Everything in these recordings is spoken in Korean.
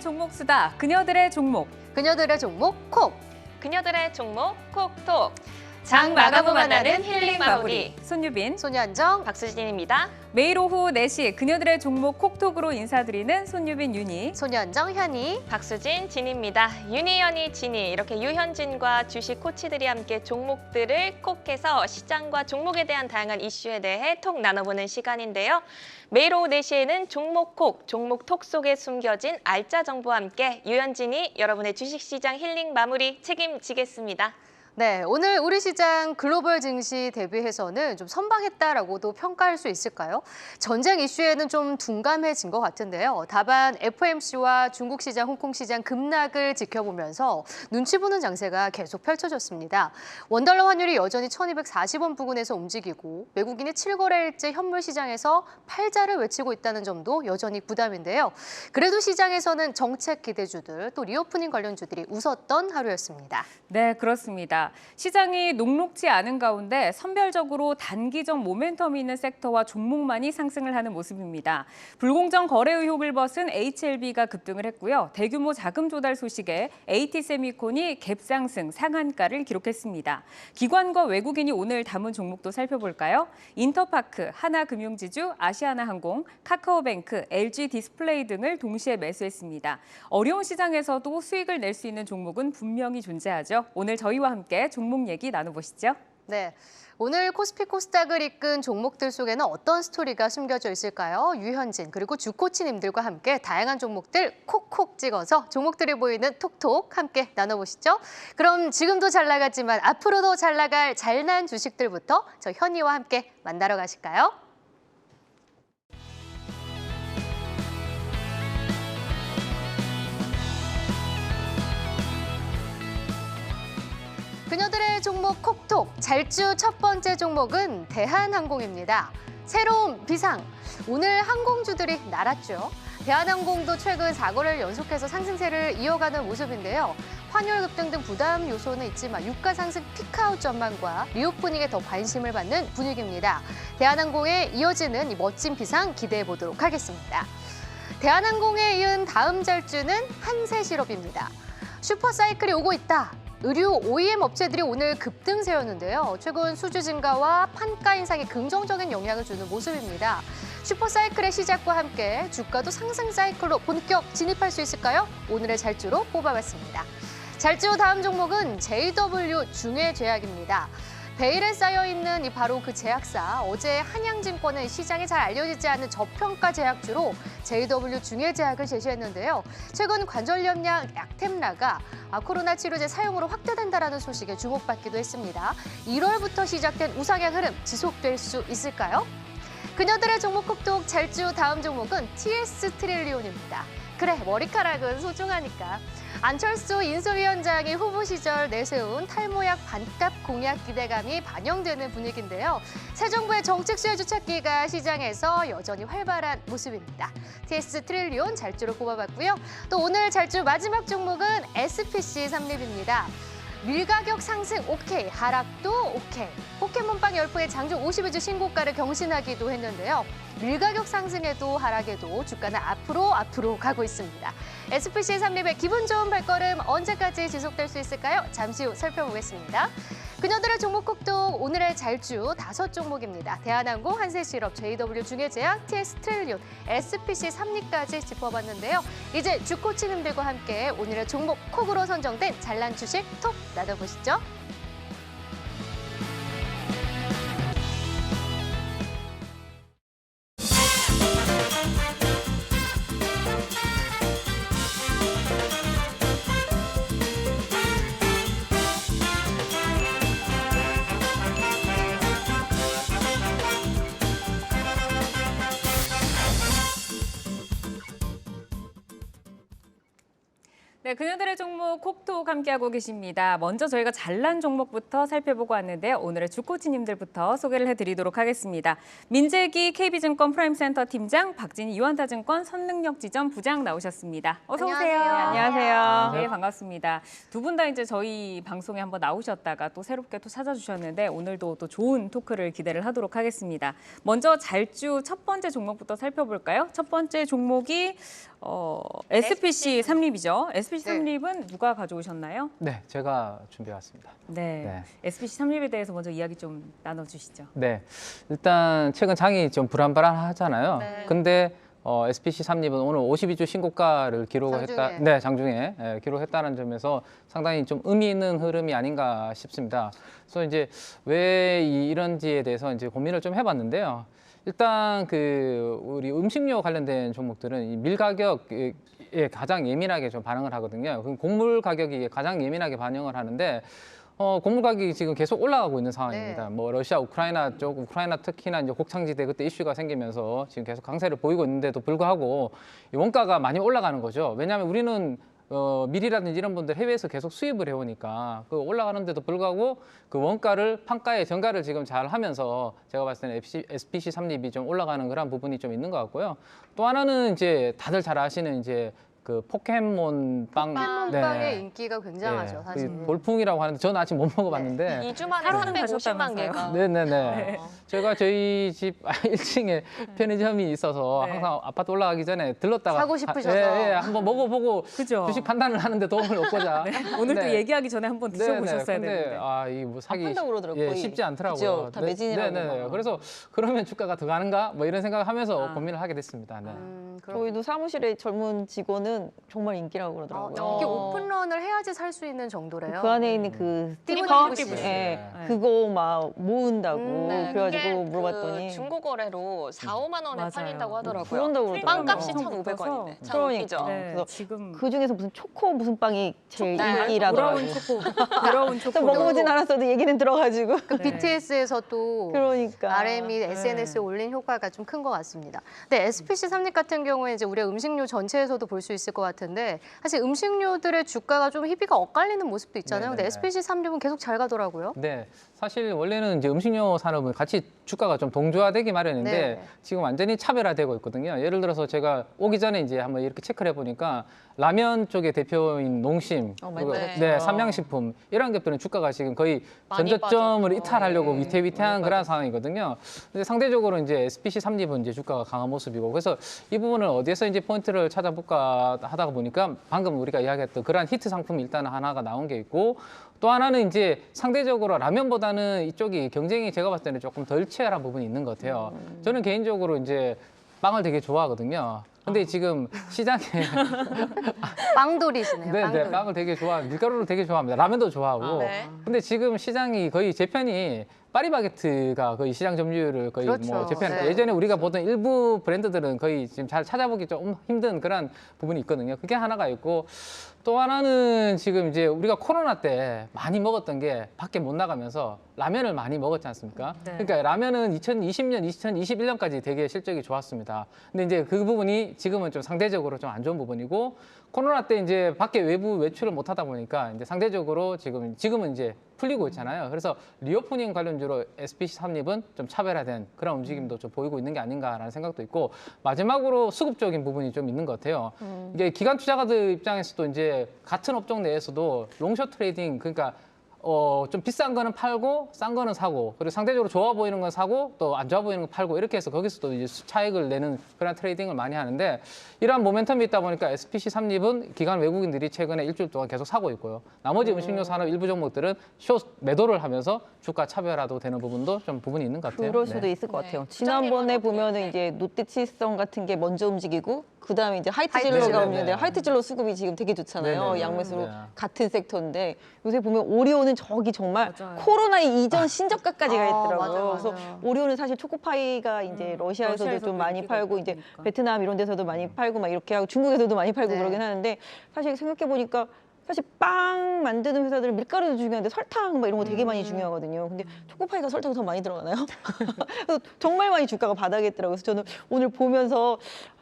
종목 수다, 그녀들의 종목. 그녀들의 종목 콕. 그녀들의 종목 콕톡. 장 마감후 만나는 힐링 마무리. 손유빈, 손현정. 박수진입니다. 매일 오후 4시 그녀들의 종목 콕톡으로 인사드리는 손유빈, 윤희. 손현정, 현희. 박수진, 진입니다. 윤희, 현희, 진희 이렇게 유현진과 주식 코치들이 함께 종목들을 콕해서 시장과 종목에 대한 다양한 이슈에 대해 톡 나눠보는 시간인데요. 매일 오후 4시에는 종목 콕, 종목 톡 속에 숨겨진 알짜 정보와 함께 유현진이 여러분의 주식시장 힐링 마무리 책임지겠습니다. 네, 오늘 우리 시장 글로벌 증시 대비해서는 좀 선방했다라고도 평가할 수 있을까요? 전쟁 이슈에는 좀 둔감해진 것 같은데요. 다만 FOMC와 중국 시장, 홍콩 시장 급락을 지켜보면서 눈치 보는 장세가 계속 펼쳐졌습니다. 원달러 환율이 여전히 1240원 부근에서 움직이고 외국인이 7거래일째 현물 시장에서 팔자를 외치고 있다는 점도 여전히 부담인데요. 그래도 시장에서는 정책 기대주들 또 리오프닝 관련주들이 웃었던 하루였습니다. 네, 그렇습니다. 시장이 녹록지 않은 가운데 선별적으로 단기적 모멘텀이 있는 섹터와 종목만이 상승을 하는 모습입니다. 불공정 거래 의혹을 벗은 HLB가 급등을 했고요. 대규모 자금 조달 소식에 AT세미콘이 갭상승 상한가를 기록했습니다. 기관과 외국인이 오늘 담은 종목도 살펴볼까요? 인터파크, 하나금융지주, 아시아나항공, 카카오뱅크, LG디스플레이 등을 동시에 매수했습니다. 어려운 시장에서도 수익을 낼 수 있는 종목은 분명히 존재하죠. 오늘 저희와 함께 종목 얘기 나눠보시죠. 네, 오늘 코스피 코스닥을 이끈 종목들 속에는 어떤 스토리가 숨겨져 있을까요? 유현진 그리고 주코치님들과 함께 다양한 종목들 콕콕 찍어서 종목들이 보이는 톡톡 함께 나눠보시죠. 그럼 지금도 잘 나가지만 앞으로도 잘 나갈 잘난 주식들부터 저 현희와 함께 만나러 가실까요? 그녀들의 종목 콕톡, 잘주 첫 번째 종목은 대한항공입니다. 새로운 비상, 오늘 항공주들이 날았죠. 대한항공도 최근 4거래일 연속해서 상승세를 이어가는 모습인데요. 환율 급등 등 부담 요소는 있지만 유가 상승 피크아웃 전망과 리오프닝에 더 관심을 받는 분위기입니다. 대한항공에 이어지는 이 멋진 비상 기대해 보도록 하겠습니다. 대한항공에 이은 다음 잘주는 한세실업입니다. 슈퍼사이클이 오고 있다. 의류 OEM 업체들이 오늘 급등세였는데요. 최근 수주 증가와 판가 인상에 긍정적인 영향을 주는 모습입니다. 슈퍼사이클의 시작과 함께 주가도 상승 사이클로 본격 진입할 수 있을까요? 오늘의 잘주로 뽑아봤습니다. 잘주 다음 종목은 JW 중해제약입니다. 베일에 쌓여있는 바로 그 제약사, 어제 한양증권은 시장에 잘 알려지지 않는 저평가 제약주로 JW 중해제약을 제시했는데요. 최근 관절염약 약템라가 코로나 치료제 사용으로 확대된다는 소식에 주목받기도 했습니다. 1월부터 시작된 우상향 흐름 지속될 수 있을까요? 그녀들의 종목 콕톡 잘주 다음 종목은 TS 트릴리온입니다. 그래, 머리카락은 소중하니까. 안철수 인수위원장이 후보 시절 내세운 탈모약 반값 공약 기대감이 반영되는 분위기인데요. 새 정부의 정책 수혜주 찾기가 시장에서 여전히 활발한 모습입니다. TS 트릴리온 잘주로 꼽아봤고요. 또 오늘 잘주 마지막 종목은 SPC 삼립입니다. 밀가격 상승 오케이, 하락도 오케이. 포켓몬빵 열풍의 장중 50일주 신고가를 경신하기도 했는데요. 밀가격 상승에도 하락에도 주가는 앞으로 가고 있습니다. SPC 삼립의 기분 좋은 발걸음 언제까지 지속될 수 있을까요? 잠시 후 살펴보겠습니다. 그녀들의 종목 콕톡 오늘의 잘주 5종목입니다. 대한항공, 한세실업, JW 중해제약, TS 트릴리온, SPC 삼립까지 짚어봤는데요. 이제 주코치님들과 함께 오늘의 종목 콕으로 선정된 잘난 주식 톡 나눠보시죠. 네, 그녀들의 종목 콕톡 함께하고 계십니다. 먼저 저희가 잘난 종목부터 살펴보고 왔는데요. 오늘의 주코치님들부터 소개를 해드리도록 하겠습니다. 민재기 KB증권 프라임센터 팀장, 박진희 유한타증권 선능력지점 부장 나오셨습니다. 어서 오세요. 안녕하세요. 네, 반갑습니다. 두 분 다 이제 저희 방송에 한번 나오셨다가 또 새롭게 또 찾아주셨는데 오늘도 또 좋은 토크를 기대를 하도록 하겠습니다. 먼저 잘주 첫 번째 종목부터 살펴볼까요? 첫 번째 종목이 SPC 삼립이죠. SPC 네. 삼립은 누가 가져오셨나요? 네, 제가 준비해 왔습니다. 네. 네. SPC 삼립에 대해서 먼저 이야기 좀 나눠주시죠. 네, 일단 최근 장이 좀 불안불안하잖아요. 네. 근데 SPC 삼립은 오늘 52주 신고가를 기록했다. 장중에. 네, 장중에 기록했다는 점에서 상당히 좀 의미 있는 흐름이 아닌가 싶습니다. 그래서 이제 왜 이런지에 대해서 이제 고민을 좀 해봤는데요. 일단 우리 음식료 관련된 종목들은 이 밀 가격에 가장 예민하게 좀 반응을 하거든요. 그럼 곡물 가격이 가장 예민하게 반영을 하는데 곡물 가격이 지금 계속 올라가고 있는 상황입니다. 네. 뭐 러시아, 우크라이나 쪽, 우크라이나 특히나 이제 곡창지대 그때 이슈가 생기면서 지금 계속 강세를 보이고 있는데도 불구하고 이 원가가 많이 올라가는 거죠. 왜냐하면 우리는 밀이라든지 이런 분들 해외에서 계속 수입을 해오니까 그 올라가는데도 불구하고 그 원가를 판가에 전가를 지금 잘 하면서 제가 봤을 때는 SPC 삼립이 좀 올라가는 그런 부분이 좀 있는 것 같고요. 또 하나는 이제 다들 잘 아시는 이제 그 포켓몬빵. 포켓몬빵의 인기가 굉장하죠, 예, 사실. 그 돌풍이라고 하는데 저는 아직 못 먹어봤는데 2주 만에 하루는 350만 가셨다면서요? 개가. 네네네. 제가 저희 집 1층에 편의점이 있어서 네. 항상 아파트 올라가기 전에 들렀다가 사고 싶으셔서. 한번 먹어보고 그죠? 주식 판단을 하는데 도움을 얻고자. 오늘 또 네. 얘기하기 전에 한번 드셔보셨어야 근데 되는데. 이 뭐 사기 판다고 그러더라고요, 거의. 쉽지 않더라고요. 그죠? 다 매진이라고 네네. 막. 그래서 그러면 주가가 더 가는가 뭐 이런 생각하면서 아. 고민을 하게 됐습니다. 네. 저희도 사무실의 젊은 직원은 정말 인기라고 그러더라고요. 이게 오픈런을 해야지 살 수 있는 정도래요. 그 안에 있는 그 띠부띠부씨. 스티커, 네. 그거 막 모은다고 네, 그래가지고 그게 물어봤더니 그 중고거래로 4, 5만 원에 맞아요. 팔린다고 하더라고요. 그런다고 그러더라고요. 빵값이 엄청 1,500원인데. 참 그러니까. 웃기죠. 네, 그래서 지금 그 중에서 무슨 초코 무슨 빵이 제일 네. 인기라더라고요. 돌아온 초코, 돌아온 또 초코. 먹어보진 않았어도 얘기는 들어가지고. 그 네. BTS에서 또 그러니까. RM이 SNS에 올린 효과가 좀 큰 것 같습니다. 근데 SPC 삼립 같은 경우에 이제 우리가 음식료 전체에서도 볼 수 있을 것 같은데 사실 음식료들의 주가가 좀 희비가 엇갈리는 모습도 있잖아요. 근데 네네네. SPC 삼립은 계속 잘 가더라고요. 네, 사실 원래는 이제 음식료 산업은 같이 주가가 좀 동조화되기 마련인데 네. 지금 완전히 차별화되고 있거든요. 예를 들어서 제가 오기 전에 이제 한번 이렇게 체크를 해보니까 라면 쪽의 대표인 농심, 많이 그리고 빠졌죠. 네, 삼양식품 이런 것들은 주가가 지금 거의 많이 전저점을 빠졌죠. 이탈하려고 네, 위태위태한 많이 그런 상황이거든요. 근데 상대적으로 이제 SPC 삼립은 이제 주가가 강한 모습이고 그래서 이 부분을 어디에서 이제 포인트를 찾아볼까 하다가 보니까 방금 우리가 이야기했던 그러한 히트 상품이 일단 하나가 나온 게 있고 또 하나는 이제 상대적으로 라면보다는 이쪽이 경쟁이 제가 봤을 때는 조금 덜 치열한 부분이 있는 것 같아요. 저는 개인적으로 이제 빵을 되게 좋아하거든요. 근데 지금 시장에 빵돌이시네요. 네, 빵돌. 네, 빵을 되게 좋아합니다. 밀가루를 되게 좋아합니다. 라면도 좋아하고. 네. 근데 지금 시장이 거의 재편이 파리바게트가 거의 시장 점유율을 거의 그렇죠. 뭐 재편했다. 네. 예전에 우리가 보던 일부 브랜드들은 거의 지금 잘 찾아보기 좀 힘든 그런 부분이 있거든요. 그게 하나가 있고 또 하나는 지금 이제 우리가 코로나 때 많이 먹었던 게 밖에 못 나가면서 라면을 많이 먹었지 않습니까? 네. 그러니까 라면은 2020년, 2021년까지 되게 실적이 좋았습니다. 근데 이제 그 부분이 지금은 좀 상대적으로 좀 안 좋은 부분이고 코로나 때 이제 밖에 외부 외출을 못 하다 보니까 이제 상대적으로 지금은 이제 풀리고 있잖아요. 그래서 리오프닝 관련주로 SPC 삼립은 좀 차별화된 그런 움직임도 좀 보이고 있는 게 아닌가라는 생각도 있고 마지막으로 수급적인 부분이 좀 있는 것 같아요. 이게 기관 투자가들 입장에서도 이제 같은 업종 내에서도 롱숏 트레이딩 그러니까 좀 비싼 거는 팔고 싼 거는 사고 그리고 상대적으로 좋아 보이는 건 사고 또 안 좋아 보이는 건 팔고 이렇게 해서 거기서도 이제 차익을 내는 그런 트레이딩을 많이 하는데 이러한 모멘텀이 있다 보니까 SPC 삼립은 기관 외국인들이 최근에 일주일 동안 계속 사고 있고요. 나머지 음식료 산업 일부 종목들은 숏 매도를 하면서 주가 차별화도 되는 부분도 좀 부분이 있는 것 같아요. 그럴 네. 수도 있을 것 네. 같아요. 부장님 지난번에 하거든요. 보면은 네. 이제 롯데칠성 같은 게 먼저 움직이고 그다음에 이제 하이트질러. 하이트질러가 네, 움직이는데 네. 하이트질러 수급이 지금 되게 좋잖아요. 네, 네, 양매수로 네. 같은 섹터인데 요새 보면 오리온은 저기 정말 맞아요. 코로나 이전 신저가까지 가 있더라고요. 맞아요, 그래서 맞아요. 오리온은 사실 초코파이가 이제 러시아에서도 러시아에서도 좀 많이 인기가 팔고 있다 이제 보니까. 베트남 이런 데서도 많이 팔고 막 이렇게 하고 중국에서도 많이 팔고 네. 그러긴 하는데 사실 생각해 보니까 사실 빵 만드는 회사들은 밀가루도 중요한데 설탕 막 이런 거 되게 많이 중요하거든요. 근데 초코파이가 설탕이 더 많이 들어가나요? 그래서 정말 많이 주가가 바닥에 있더라고요. 그래서 저는 오늘 보면서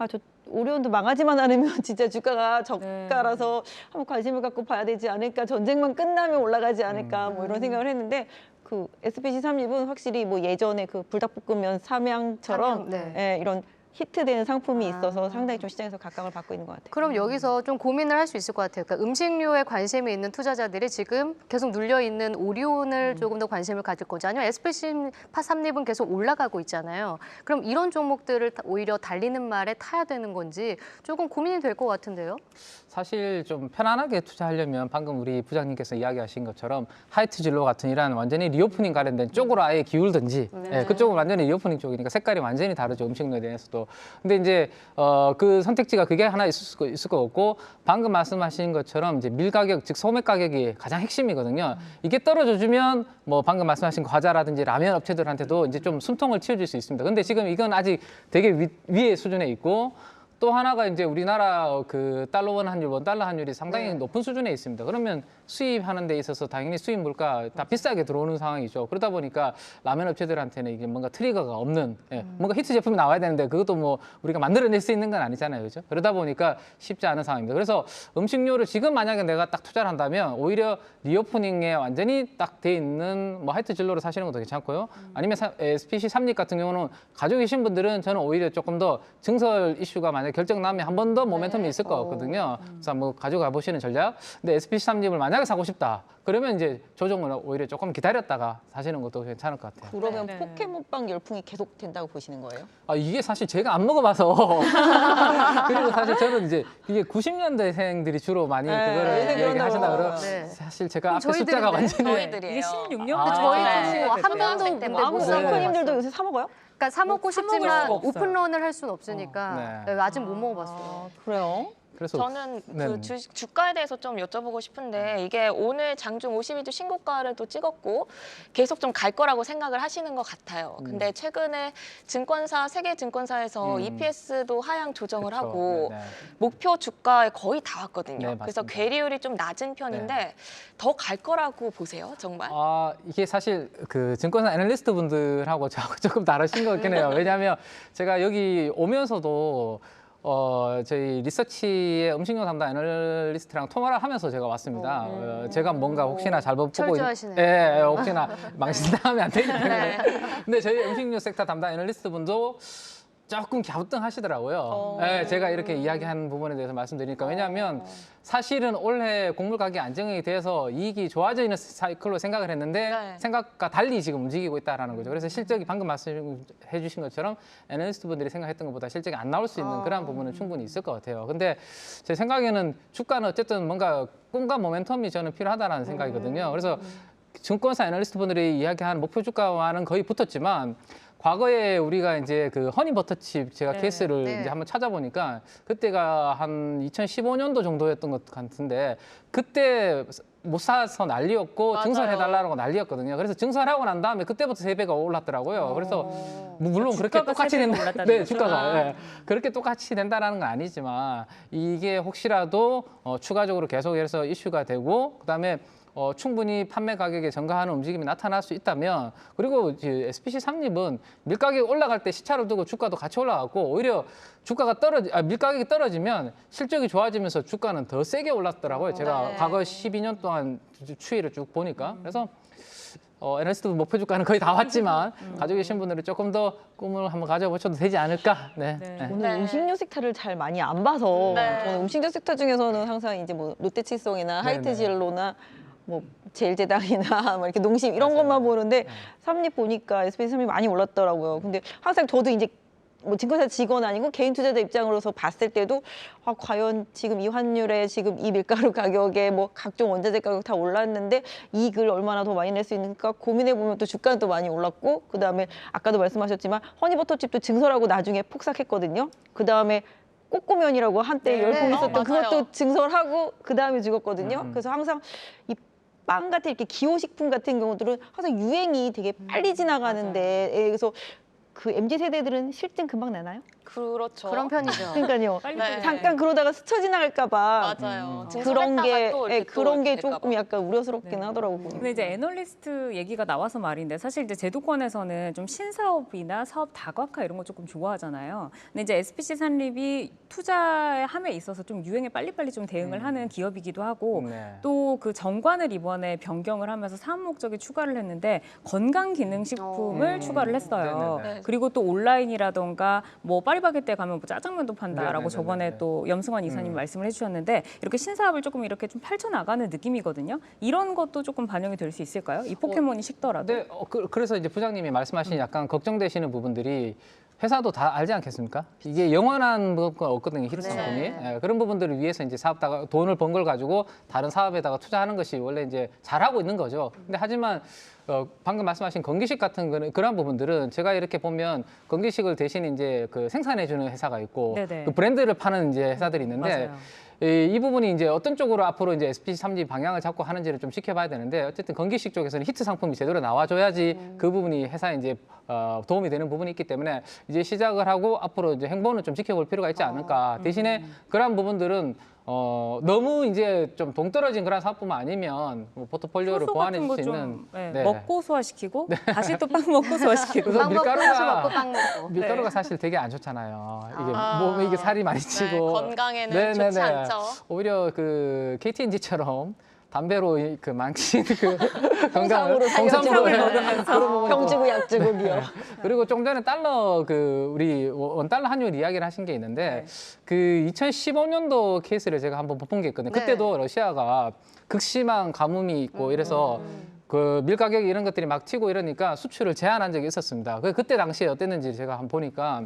저 오리온도 망하지만 않으면 진짜 주가가 저가라서 한번 관심을 갖고 봐야 되지 않을까. 전쟁만 끝나면 올라가지 않을까. 뭐 이런 생각을 했는데 그 SPC 삼립은 확실히 뭐 예전에 그 불닭볶음면 삼양처럼 삼양, 네. 예, 이런 히트되는 상품이 있어서 상당히 좀 시장에서 각광을 받고 있는 것 같아요. 그럼 여기서 좀 고민을 할 수 있을 것 같아요. 그러니까 음식료에 관심이 있는 투자자들이 지금 계속 눌려 있는 오리온을 조금 더 관심을 가질 건지, 아니면 SPC 삼립은 계속 올라가고 있잖아요. 그럼 이런 종목들을 오히려 달리는 말에 타야 되는 건지 조금 고민이 될 것 같은데요. 사실 좀 편안하게 투자하려면 방금 우리 부장님께서 이야기하신 것처럼 하이트 진로 같은 이런 완전히 리오프닝 관련된 쪽으로 아예 기울든지 예, 그쪽은 완전히 리오프닝 쪽이니까 색깔이 완전히 다르죠. 음식료에 대해서도. 근데 이제 그 선택지가 그게 하나 있을 것 같고 방금 말씀하신 것처럼 이제 밀 가격 즉 소매 가격이 가장 핵심이거든요. 이게 떨어져 주면 뭐 방금 말씀하신 과자라든지 라면 업체들한테도 이제 좀 숨통을 틔워줄 수 있습니다. 근데 지금 이건 아직 되게 위의 수준에 있고 또 하나가 이제 우리나라 그 달러 원 환율, 원 달러 환율이 상당히 높은 수준에 있습니다. 그러면 수입하는 데 있어서 당연히 수입 물가 다 비싸게 들어오는 상황이죠. 그러다 보니까 라면 업체들한테는 이게 뭔가 트리거가 없는 뭔가 히트 제품이 나와야 되는데 그것도 뭐 우리가 만들어낼 수 있는 건 아니잖아요. 그렇죠? 그러다 보니까 쉽지 않은 상황입니다. 그래서 음식료를 지금 만약에 내가 딱 투자를 한다면 오히려 리오프닝에 완전히 딱 돼 있는 뭐 하이트 진로를 사시는 것도 괜찮고요. 아니면 SPC 삼립 같은 경우는 가지고 계신 분들은 저는 오히려 조금 더 증설 이슈가 만약에 결정 나면 한 번 더 모멘텀이 있을 것 같거든요. 그래서 뭐 가져가 보시는 전략. 근데 SPC 삼립을 만약에 사고 싶다. 그러면 이제 조정을 오히려 조금 기다렸다가 사시는 것도 괜찮을 것 같아요. 그러면 네. 포켓몬빵 열풍이 계속 된다고 보시는 거예요? 아, 이게 사실 제가 안 먹어봐서 그리고 사실 저는 이제 이게 90년대생들이 주로 많이 그거를 요새 그런다고 얘기하신다 그러면 하더라고요. 네. 사실 제가 앞에 저희들인데? 숫자가 완전히 저희들이에요. 이게 16년대 아, 저희도 네. 한 번도 네. 근데 네. 못 네. 사먹어요. 사모님들도 요새 사 먹어요? 그러니까 사 먹고 사 먹을 싶지만 수가 없어요. 오픈런을 할 수는 없으니까 네. 아직 못 먹어봤어요. 그래요? 그래서 저는 네. 그 주가에 대해서 좀 여쭤보고 싶은데 이게 오늘 장중 52주 신고가를 또 찍었고 계속 좀 갈 거라고 생각을 하시는 것 같아요. 근데 최근에 증권사 세계 증권사에서 EPS도 하향 조정을 그렇죠. 하고 네, 네. 목표 주가에 거의 다 왔거든요. 네, 그래서 맞습니다. 괴리율이 좀 낮은 편인데 더 갈 거라고 보세요, 정말? 아, 이게 사실 그 증권사 애널리스트 분들하고 저하고 조금 다르신 것 같긴 해요. 왜냐하면 제가 여기 오면서도 저희 리서치의 음식료 담당 애널리스트랑 통화를 하면서 제가 왔습니다. 제가 뭔가 혹시나 잘못 보고 철저하시네요. 예, 혹시나 망신당하면 안 되기 때문에. 근데 저희 음식료 섹터 담당 애널리스트 분도 조금 갸우뚱하시더라고요. 예, 제가 이렇게 이야기한 부분에 대해서 말씀드리니까 왜냐하면 사실은 올해 곡물 가격이 안정이 돼서 이익이 좋아져 있는 사이클로 생각을 했는데 네. 생각과 달리 지금 움직이고 있다라는 거죠. 그래서 실적이 방금 말씀해 주신 것처럼 애널리스트 분들이 생각했던 것보다 실적이 안 나올 수 있는 그런 부분은 충분히 있을 것 같아요. 근데 제 생각에는 주가는 어쨌든 뭔가 꿈과 모멘텀이 저는 필요하다는 생각이거든요. 그래서 증권사 애널리스트 분들이 이야기한 목표 주가와는 거의 붙었지만 과거에 우리가 이제 그 허니버터칩 제가 케이스를 네. 이제 한번 찾아보니까 그때가 한 2015년도 정도였던 것 같은데 그때 못 사서 난리였고 맞아요. 증설해달라고 난리였거든요. 그래서 증설하고 난 다음에 그때부터 3배가 올랐더라고요. 그래서 뭐 물론 그렇게 주가가 똑같이 3배가 된다. 올랐다는 네, 거죠? 주가가 그렇게 똑같이 된다라는 건 아니지만 이게 혹시라도 추가적으로 계속해서 이슈가 되고 그다음에 충분히 판매 가격에 증가하는 움직임이 나타날 수 있다면 그리고 SPC 삼립은 밀가격이 올라갈 때 시차를 두고 주가도 같이 올라갔고 오히려 주가가 밀가격이 떨어지면 실적이 좋아지면서 주가는 더 세게 올랐더라고요. 제가 네. 과거 12년 동안 추이를 쭉 보니까 그래서 애널리스트 목표 주가는 거의 다 왔지만 가지고 계신 분들은 조금 더 꿈을 한번 가져보셔도 되지 않을까. 네. 네. 네. 오늘 네. 음식료 섹터를 잘 많이 안 봐서 네. 저는 음식료 섹터 중에서는 항상 이제 뭐 롯데칠성이나 네, 하이트진로나 뭐 제일제당이나 뭐 이렇게 농심 이런 맞아요. 것만 보는데 삼립 보니까 SPC 삼립 많이 올랐더라고요. 근데 항상 저도 이제 뭐 증권사 직원 아니고 개인 투자자 입장으로서 봤을 때도 과연 지금 이 환율에 지금 이 밀가루 가격에 뭐 각종 원자재 가격 다 올랐는데 이익을 얼마나 더 많이 낼 수 있는가 고민해 보면 또 주가는 또 많이 올랐고 그 다음에 아까도 말씀하셨지만 허니버터칩도 증설하고 나중에 폭삭했거든요. 그 다음에 꼬꼬면이라고 한때 네. 열풍 있었던 맞아요. 그것도 증설하고 그 다음에 죽었거든요. 그래서 항상 이 빵 같은 이렇게 기호식품 같은 경우들은 항상 유행이 되게 빨리 지나가는데 그래서 그 MZ 세대들은 실증 금방 나나요? 그렇죠. 그런 편이죠. 그러니까요. 빨리 네. 잠깐 그러다가 스쳐 지나갈까봐 맞아요. 그런 게 또 예, 이렇게 또 그런 게 이렇게 될까 조금 봐. 약간 우려스럽긴 네. 하더라고요. 근데 이제 애널리스트 얘기가 나와서 말인데 사실 이제 제도권에서는 좀 신사업이나 사업 다각화 이런 거 조금 좋아하잖아요. 근데 이제 SPC 산립이 투자함에 있어서 좀 유행에 빨리빨리 좀 대응을 하는 기업이기도 하고 네. 또 그 정관을 이번에 변경을 하면서 사업 목적에 추가를 했는데 건강기능식품을 추가를 했어요. 네네네. 그리고 또 온라인이라던가 뭐 파리바게뜨에 가면 뭐 짜장면도 판다라고 네네네네. 저번에 또 염승환 이사님 말씀을 해주셨는데 이렇게 신사업을 조금 이렇게 좀 펼쳐나가는 느낌이거든요. 이런 것도 조금 반영이 될 수 있을까요? 이 포켓몬이 식더라도. 네, 그래서 이제 부장님이 말씀하신 약간 걱정되시는 부분들이 회사도 다 알지 않겠습니까? 이게 영원한 건 없거든요, 히트 상품이. 예, 그런 부분들을 위해서 이제 사업다가 돈을 번 걸 가지고 다른 사업에다가 투자하는 것이 원래 이제 잘하고 있는 거죠. 근데 하지만 방금 말씀하신 건기식 같은 그런 부분들은 제가 이렇게 보면 건기식을 대신 이제 그 생산해주는 회사가 있고 네네. 그 브랜드를 파는 이제 회사들이 있는데 맞아요. 이 부분이 이제 어떤 쪽으로 앞으로 이제 SPC3지 방향을 잡고 하는지를 좀 지켜봐야 되는데 어쨌든 건기식 쪽에서는 히트 상품이 제대로 나와줘야지 그 부분이 회사에 이제 도움이 되는 부분이 있기 때문에 이제 시작을 하고 앞으로 이제 행보는 좀 지켜볼 필요가 있지 않을까. 대신에 그런 부분들은 너무 이제 좀 동떨어진 그런 사업뿐만 아니면 뭐 포트폴리오를 소소 보완해 같은 줄 수 거 있는 좀 먹고 소화시키고 다시 또 빵 먹고 소화시키고. 그래서 빵 먹고 밀가루가- 소주 먹고 빵 먹고. 밀가루가 사실 되게 안 좋잖아요. 이게 몸에 이게 살이 많이 네, 찌고 건강에는 좋지 않죠. 오히려 그 KTNG처럼 담배로 그 망친 그 건강을 홍삼으로 홍삼으로 살려주고 그런 부분이 병 주고 약 주고요. 그리고 좀 전에 달러 그 우리 원달러 환율 이야기를 하신 게 있는데 그 2015년도 케이스를 제가 한번 본 게 있거든요. 네. 그때도 러시아가 극심한 가뭄이 있고 이래서 그 밀 가격이 이런 것들이 막 튀고 이러니까 수출을 제한한 적이 있었습니다. 그때 당시에 어땠는지 제가 한번 보니까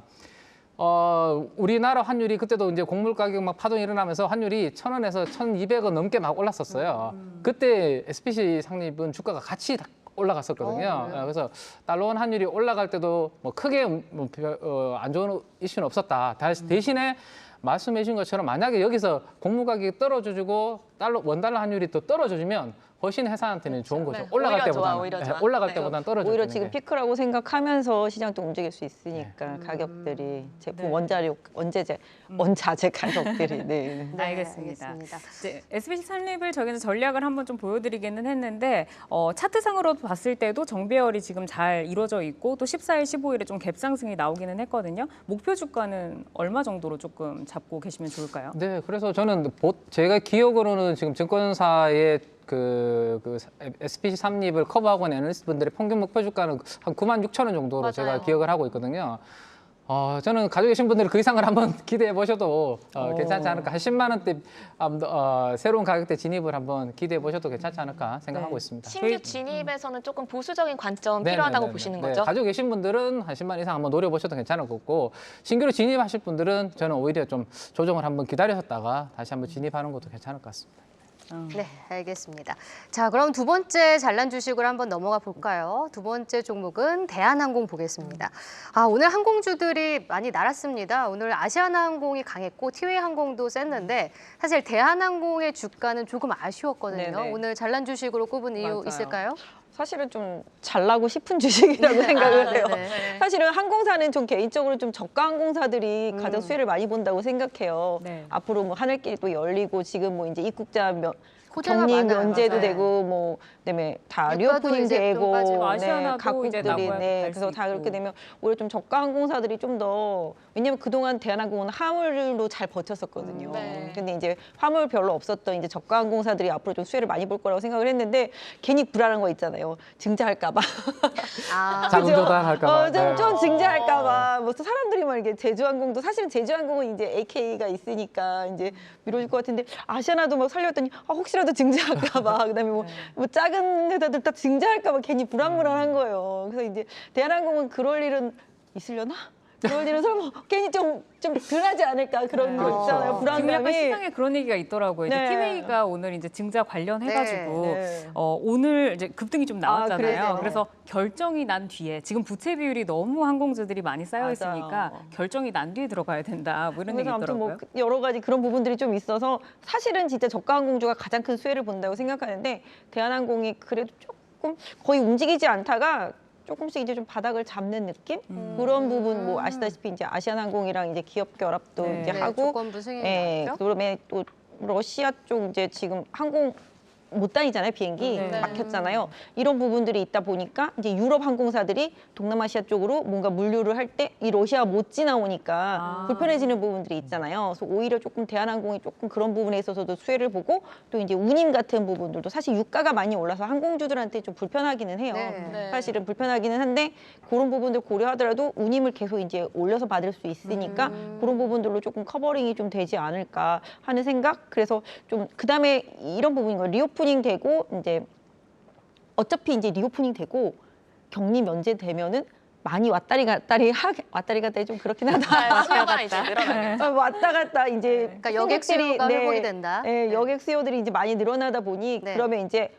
우리나라 환율이 그때도 이제 곡물 가격 막 파동이 일어나면서 환율이 1,000원에서 1,200원 넘게 막 올랐었어요. 그때 SPC 상립은 주가가 같이 올라갔었거든요. 그래서 달러원 환율이 올라갈 때도 뭐 크게 안 좋은 이슈는 없었다. 대신에 말씀해 주신 것처럼 만약에 여기서 곡물 가격이 떨어져주고 원달러 환율이 또 떨어져주면 훨씬 회사한테는 좋은 거죠. 네, 올라갈 오히려 좋아, 때보다는 오히려 좋아. 올라갈 네. 때보다는 떨어져. 오히려 지금 피크라고 생각하면서 시장도 움직일 수 있으니까 가격들이 제품 원자재 가격들이 네. 네, 알겠습니다. 이제 SPC 설립을 저희는 전략을 한번 좀 보여드리기는 했는데 차트상으로 봤을 때도 정배열이 지금 잘 이루어져 있고 또 14일, 15일에 좀 갭상승이 나오기는 했거든요. 목표 주가는 얼마 정도로 조금 잡고 계시면 좋을까요? 네, 그래서 저는 제가 기억으로는 지금 증권사의 그 SPC 삼립을 커버하고 있는 애널리스트분들의 평균 목표 주가는 한 96,000원 정도로 맞아요. 제가 기억을 하고 있거든요. 저는 가지고 계신 분들은 그 이상을 한번 기대해 보셔도 괜찮지 않을까. 한 10만 원대 새로운 가격대 진입을 한번 기대해 보셔도 괜찮지 않을까 생각하고 네. 있습니다. 신규 진입에서는 조금 보수적인 관점 네, 필요하다고 네, 네, 보시는 네. 거죠? 가지고 계신 분들은 한 10만 이상 한번 노려보셔도 괜찮을 것 같고 신규로 진입하실 분들은 저는 오히려 좀 조정을 한번 기다리셨다가 다시 한번 진입하는 것도 괜찮을 것 같습니다. 네, 알겠습니다. 자, 그럼 두 번째 잘난 주식으로 한번 넘어가 볼까요? 두 번째 종목은 대한항공 보겠습니다. 오늘 항공주들이 많이 날았습니다. 오늘 아시아나항공이 강했고 티웨이항공도 셌는데 사실 대한항공의 주가는 조금 아쉬웠거든요. 네네. 오늘 잘난 주식으로 꼽은 이유 맞아요. 있을까요? 사실은 좀 잘나고 싶은 주식이라고 생각을 해요. 네네. 사실은 항공사는 좀 개인적으로 좀 저가 항공사들이 가장 수혜를 많이 본다고 생각해요. 네. 앞으로 뭐 하늘길도 열리고 지금 뭐 이제 입국자 호재가 격리 많아요. 면제도 맞아요. 되고 뭐 그다음에 다 유가도 리오프닝 이제 좀 되고 빠지고. 아시아나도 이제 각국들이 나고야도 갈 그래서 수 다 그렇게 있고. 되면 오히려 좀 저가 항공사들이 좀 더 왜냐면 그동안 대한항공은 화물로 잘 버텼었거든요. 네. 근데 이제 화물 별로 없었던 이제 저가 항공사들이 앞으로 좀 수혜를 많이 볼 거라고 생각을 했는데 괜히 불안한 거 있잖아요. 증자할까 봐. 자금 조달할까 봐. 좀 증자할까 봐. 뭐 사람들이 막 이렇게 제주항공도 사실은 제주항공은 이제 AK가 있으니까 이제 미뤄질 것 같은데 아시아나도 막 살렸더니 혹시라도 증자할까 봐. 그다음에 뭐 작은 회사들 다 증자할까 봐 괜히 불안불안한 거예요. 그래서 이제 대한항공은 그럴 일은 있으려나? 그럴 일은 설마 괜히 좀 덜하지 않을까 그런 거 있잖아요. 지금 약간 불안감이. 시장에 그런 얘기가 있더라고요. 이제 네. 티웨이가 오늘 이제 증자 관련해가지고 네. 오늘 이제 급등이 좀 나왔잖아요. 그래요? 그래서 결정이 난 뒤에 지금 부채 비율이 너무 항공주들이 많이 쌓여 있으니까 맞아요. 결정이 난 뒤에 들어가야 된다. 뭐 이런 얘기 그래서 아무튼 있더라고요. 뭐 여러 가지 그런 부분들이 좀 있어서 사실은 진짜 저가 항공주가 가장 큰 수혜를 본다고 생각하는데 대한항공이 그래도 조금 거의 움직이지 않다가 조금씩 이제 좀 바닥을 잡는 느낌 그런 부분 뭐 아시다시피 이제 아시아나항공이랑 이제 기업 결합도 네. 이제 네, 하고 조건부 승인이 나왔죠. 그다음에 또 러시아 쪽 이제 지금 항공 못 다니잖아요, 비행기. 네. 막혔잖아요. 이런 부분들이 있다 보니까 이제 유럽 항공사들이 동남아시아 쪽으로 뭔가 물류를 할 때 이 러시아 못 지나오니까 불편해지는 부분들이 있잖아요. 그래서 오히려 조금 대한항공이 조금 그런 부분에 있어서도 수혜를 보고 또 이제 운임 같은 부분들도 사실 유가가 많이 올라서 항공주들한테 좀 불편하기는 해요. 네. 사실은 불편하기는 한데 그런 부분들 고려하더라도 운임을 계속 이제 올려서 받을 수 있으니까 그런 부분들로 조금 커버링이 좀 되지 않을까 하는 생각. 그래서 좀 그다음에 이런 부분인 거예요. 리오프닝 되고 이제 어차피 이제 리오프닝 되고 격리 면제되면은 많이 왔다리 갔다리 좀 그렇긴 하다. 수요가 이제 늘어나요. 왔다 갔다 이제 그러니까 여객 수요가 회복이 된다. 네, 여객 수요들이 이제 많이 늘어나다 보니 네. 그러면 이제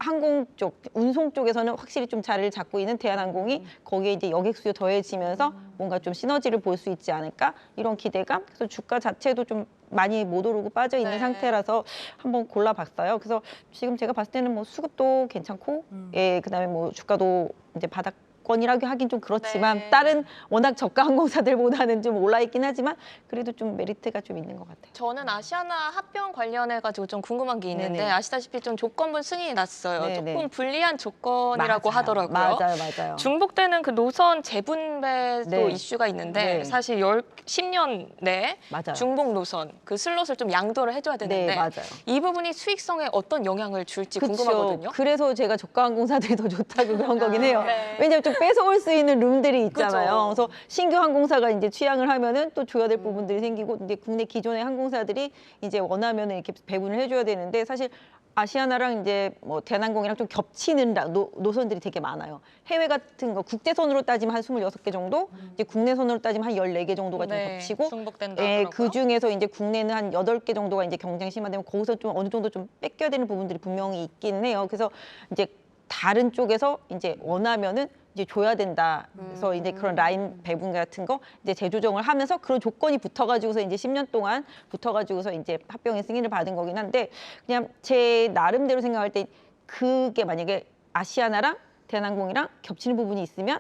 항공 쪽, 운송 쪽에서는 확실히 좀 자리를 잡고 있는 대한항공이 거기에 이제 여객 수요 더해지면서 뭔가 좀 시너지를 볼 수 있지 않을까 이런 기대감. 그래서 주가 자체도 좀 많이 못 오르고 빠져 있는 네. 상태라서 한번 골라봤어요. 그래서 지금 제가 봤을 때는 뭐 수급도 괜찮고, 예, 그다음에 뭐 주가도 이제 바닥권이라고 하긴 좀 그렇지만 네. 다른 워낙 저가 항공사들보다는 좀 올라 있긴 하지만 그래도 좀 메리트가 좀 있는 것 같아요. 저는 아시아나 합병 관련해가지고 좀 궁금한 게 있는데 네네. 아시다시피 좀 조건부 승인이 났어요. 네네. 조금 불리한 조건이라고 맞아요. 하더라고요. 맞아요. 중복되는 그 노선 재분배도 네. 이슈가 있는데 네. 사실 10년 내에 맞아요. 중복 노선 그 슬롯을 좀 양도를 해줘야 되는데 네, 맞아요. 이 부분이 수익성에 어떤 영향을 줄지 그쵸. 궁금하거든요. 그래서 제가 저가 항공사들이 더 좋다고 그런 거긴 해요. 네. 왜냐하면 좀 뺏어올 수 있는 룸들이 있잖아요. 그쵸. 그래서 신규 항공사가 이제 취향을 하면은 또 줘야 될 부분들이 생기고 이제 국내 기존의 항공사들이 이제 원하면은 이렇게 배분을 해줘야 되는데 사실 아시아나랑 이제 뭐 대한항공이랑 좀 겹치는 노선들이 되게 많아요. 해외 같은 거 국제선으로 따지면 한 26개 정도, 이제 국내선으로 따지면 한 14개 정도가 좀 네, 겹치고 중복된다 예, 하더라고요. 그 중에서 이제 국내는 한 8개 정도가 이제 경쟁이 심화되면 거기서 좀 어느 정도 좀 뺏겨야 되는 부분들이 분명히 있긴 해요. 그래서 이제 다른 쪽에서 이제 원하면은 이제 줘야 된다. 그래서 이제 그런 라인 배분 같은 거 이제 재조정을 하면서 그런 조건이 붙어가지고서 이제 10년 동안 붙어가지고서 이제 합병의 승인을 받은 거긴 한데 그냥 제 나름대로 생각할 때 그게 만약에 아시아나랑 대한항공이랑 겹치는 부분이 있으면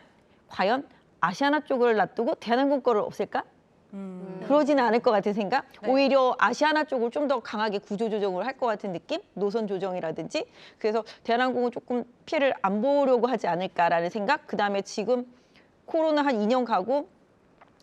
과연 아시아나 쪽을 놔두고 대한항공 거를 없앨까? 그러지는 않을 것 같은 생각. 네. 오히려 아시아나 쪽을 좀 더 강하게 구조 조정을 할 것 같은 느낌. 노선 조정이라든지. 그래서 대한항공은 조금 피해를 안 보려고 하지 않을까라는 생각. 그다음에 지금 코로나 한 2년 가고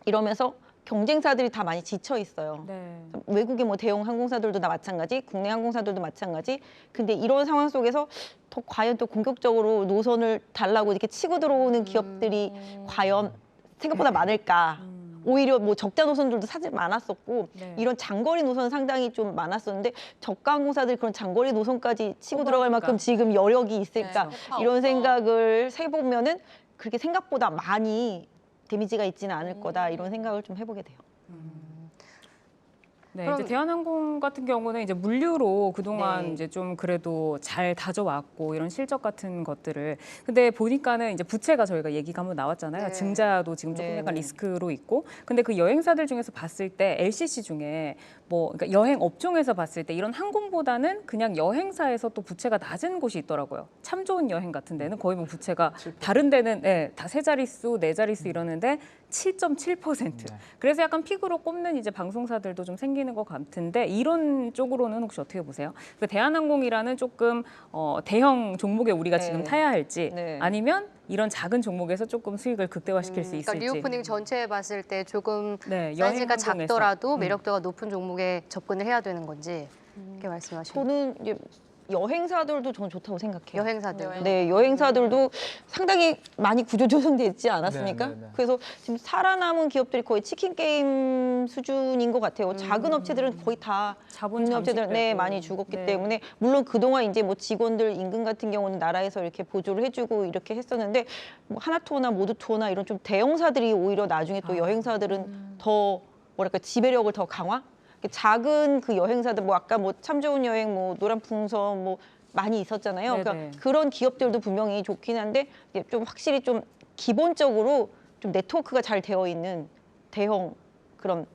이러면서 경쟁사들이 다 많이 지쳐 있어요. 네. 외국의 뭐 대형 항공사들도 다 마찬가지, 국내 항공사들도 마찬가지. 근데 이런 상황 속에서 더 과연 또 공격적으로 노선을 달라고 이렇게 치고 들어오는 기업들이 과연 생각보다 많을까? 오히려 뭐 적자 노선들도 사실 많았었고 네. 이런 장거리 노선 상당히 좀 많았었는데 저가 항공사들이 그런 장거리 노선까지 치고 들어갈 만큼 지금 여력이 있을까? 네, 이런 없어. 생각을 해보면은 그렇게 생각보다 많이 데미지가 있지는 않을 거다 이런 생각을 좀 해보게 돼요. 네, 그럼- 이제 대한항공 같은 경우는 이제 물류로 그동안 네. 이제 좀 그래도 잘 다져왔고 이런 실적 같은 것들을 근데 보니까는 이제 부채가 저희가 얘기가 한번 나왔잖아요. 네. 증자도 지금 조금 네, 약간 네. 리스크로 있고 근데 그 여행사들 중에서 봤을 때 LCC 중에 뭐 그러니까 여행 업종에서 봤을 때 이런 항공보다는 그냥 여행사에서 또 부채가 낮은 곳이 있더라고요. 참 좋은 여행 같은 데는 거의 뭐 부채가 다른 데는 다 세 자릿수, 네 자릿수 이러는데 7.7%. 네. 그래서 약간 픽으로 꼽는 이제 방송사들도 좀 생기는 것 같은데 이런 쪽으로는 혹시 어떻게 보세요? 그래서 대한항공이라는 조금 대형 종목에 우리가 네. 지금 타야 할지 네. 아니면 이런 작은 종목에서 조금 수익을 극대화시킬 수 있을지. 그러니까 리오프닝 전체에 봤을 때 조금 네, 사이즈가 여행 항공에서. 작더라도 매력도가 높은 종목에 접근을 해야 되는 건지 이렇게 말씀하시는 저는 이제 여행사들도 저는 좋다고 생각해요. 여행사들. 네, 여행사들도 상당히 많이 구조 조정돼 있지 않았습니까? 네, 네, 네. 그래서 지금 살아남은 기업들이 거의 치킨 게임 수준인 것 같아요. 작은 업체들은 거의 다 자본 국내 업체들 네 잠식되고. 많이 죽었기 네. 때문에 물론 그동안 이제 뭐 직원들 임금 같은 경우는 나라에서 이렇게 보조를 해주고 이렇게 했었는데 뭐 하나투어나 모두투어나 이런 좀 대형사들이 오히려 나중에 또 여행사들은 더 뭐랄까 지배력을 더 강화? 작은 그 여행사들 뭐 아까 뭐 참 좋은 여행 뭐 노란풍선 뭐 많이 있었잖아요. 네네. 그러니까 그런 기업들도 분명히 좋긴 한데 이게 좀 확실히 좀 기본적으로 좀 네트워크가 잘 되어 있는 대형 그런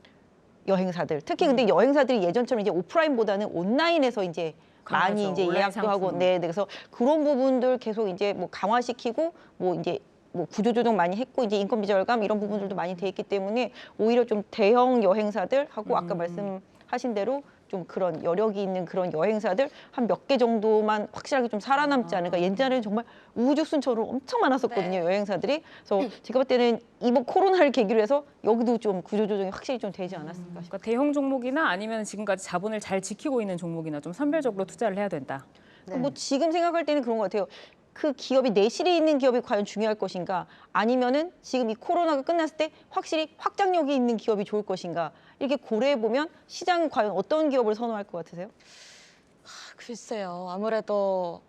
여행사들. 특히 근데 여행사들이 예전처럼 이제 오프라인보다는 온라인에서 이제 많이 강하죠. 이제 온라인 예약도 하고 상품. 네, 그래서 그런 부분들 계속 이제 뭐 강화시키고 뭐 이제 뭐 구조조정 많이 했고 이제 인건비 절감 이런 부분들도 많이 돼 있기 때문에 오히려 좀 대형 여행사들하고 아까 말씀하신 대로 좀 그런 여력이 있는 그런 여행사들 한 몇 개 정도만 확실하게 좀 살아남지 않을까. 옛날에는 정말 우후죽순처럼 엄청 많았었거든요, 여행사들이. 그래서 제가 볼 때는 이번 코로나를 계기로 해서 여기도 좀 구조조정이 확실히 좀 되지 않았을까 싶어요. 그러니까 대형 종목이나 아니면 지금까지 자본을 잘 지키고 있는 종목이나 좀 선별적으로 투자를 해야 된다. 네. 뭐 지금 생각할 때는 그런 것 같아요. 그 기업이 내실이 있는 기업이 과연 중요할 것인가, 아니면은 지금 이 코로나가 끝났을 때 확실히 확장력이 있는 기업이 좋을 것인가, 이렇게 고려해 보면 시장은 과연 어떤 기업을 선호할 것 같으세요? 글쎄요. 아무래도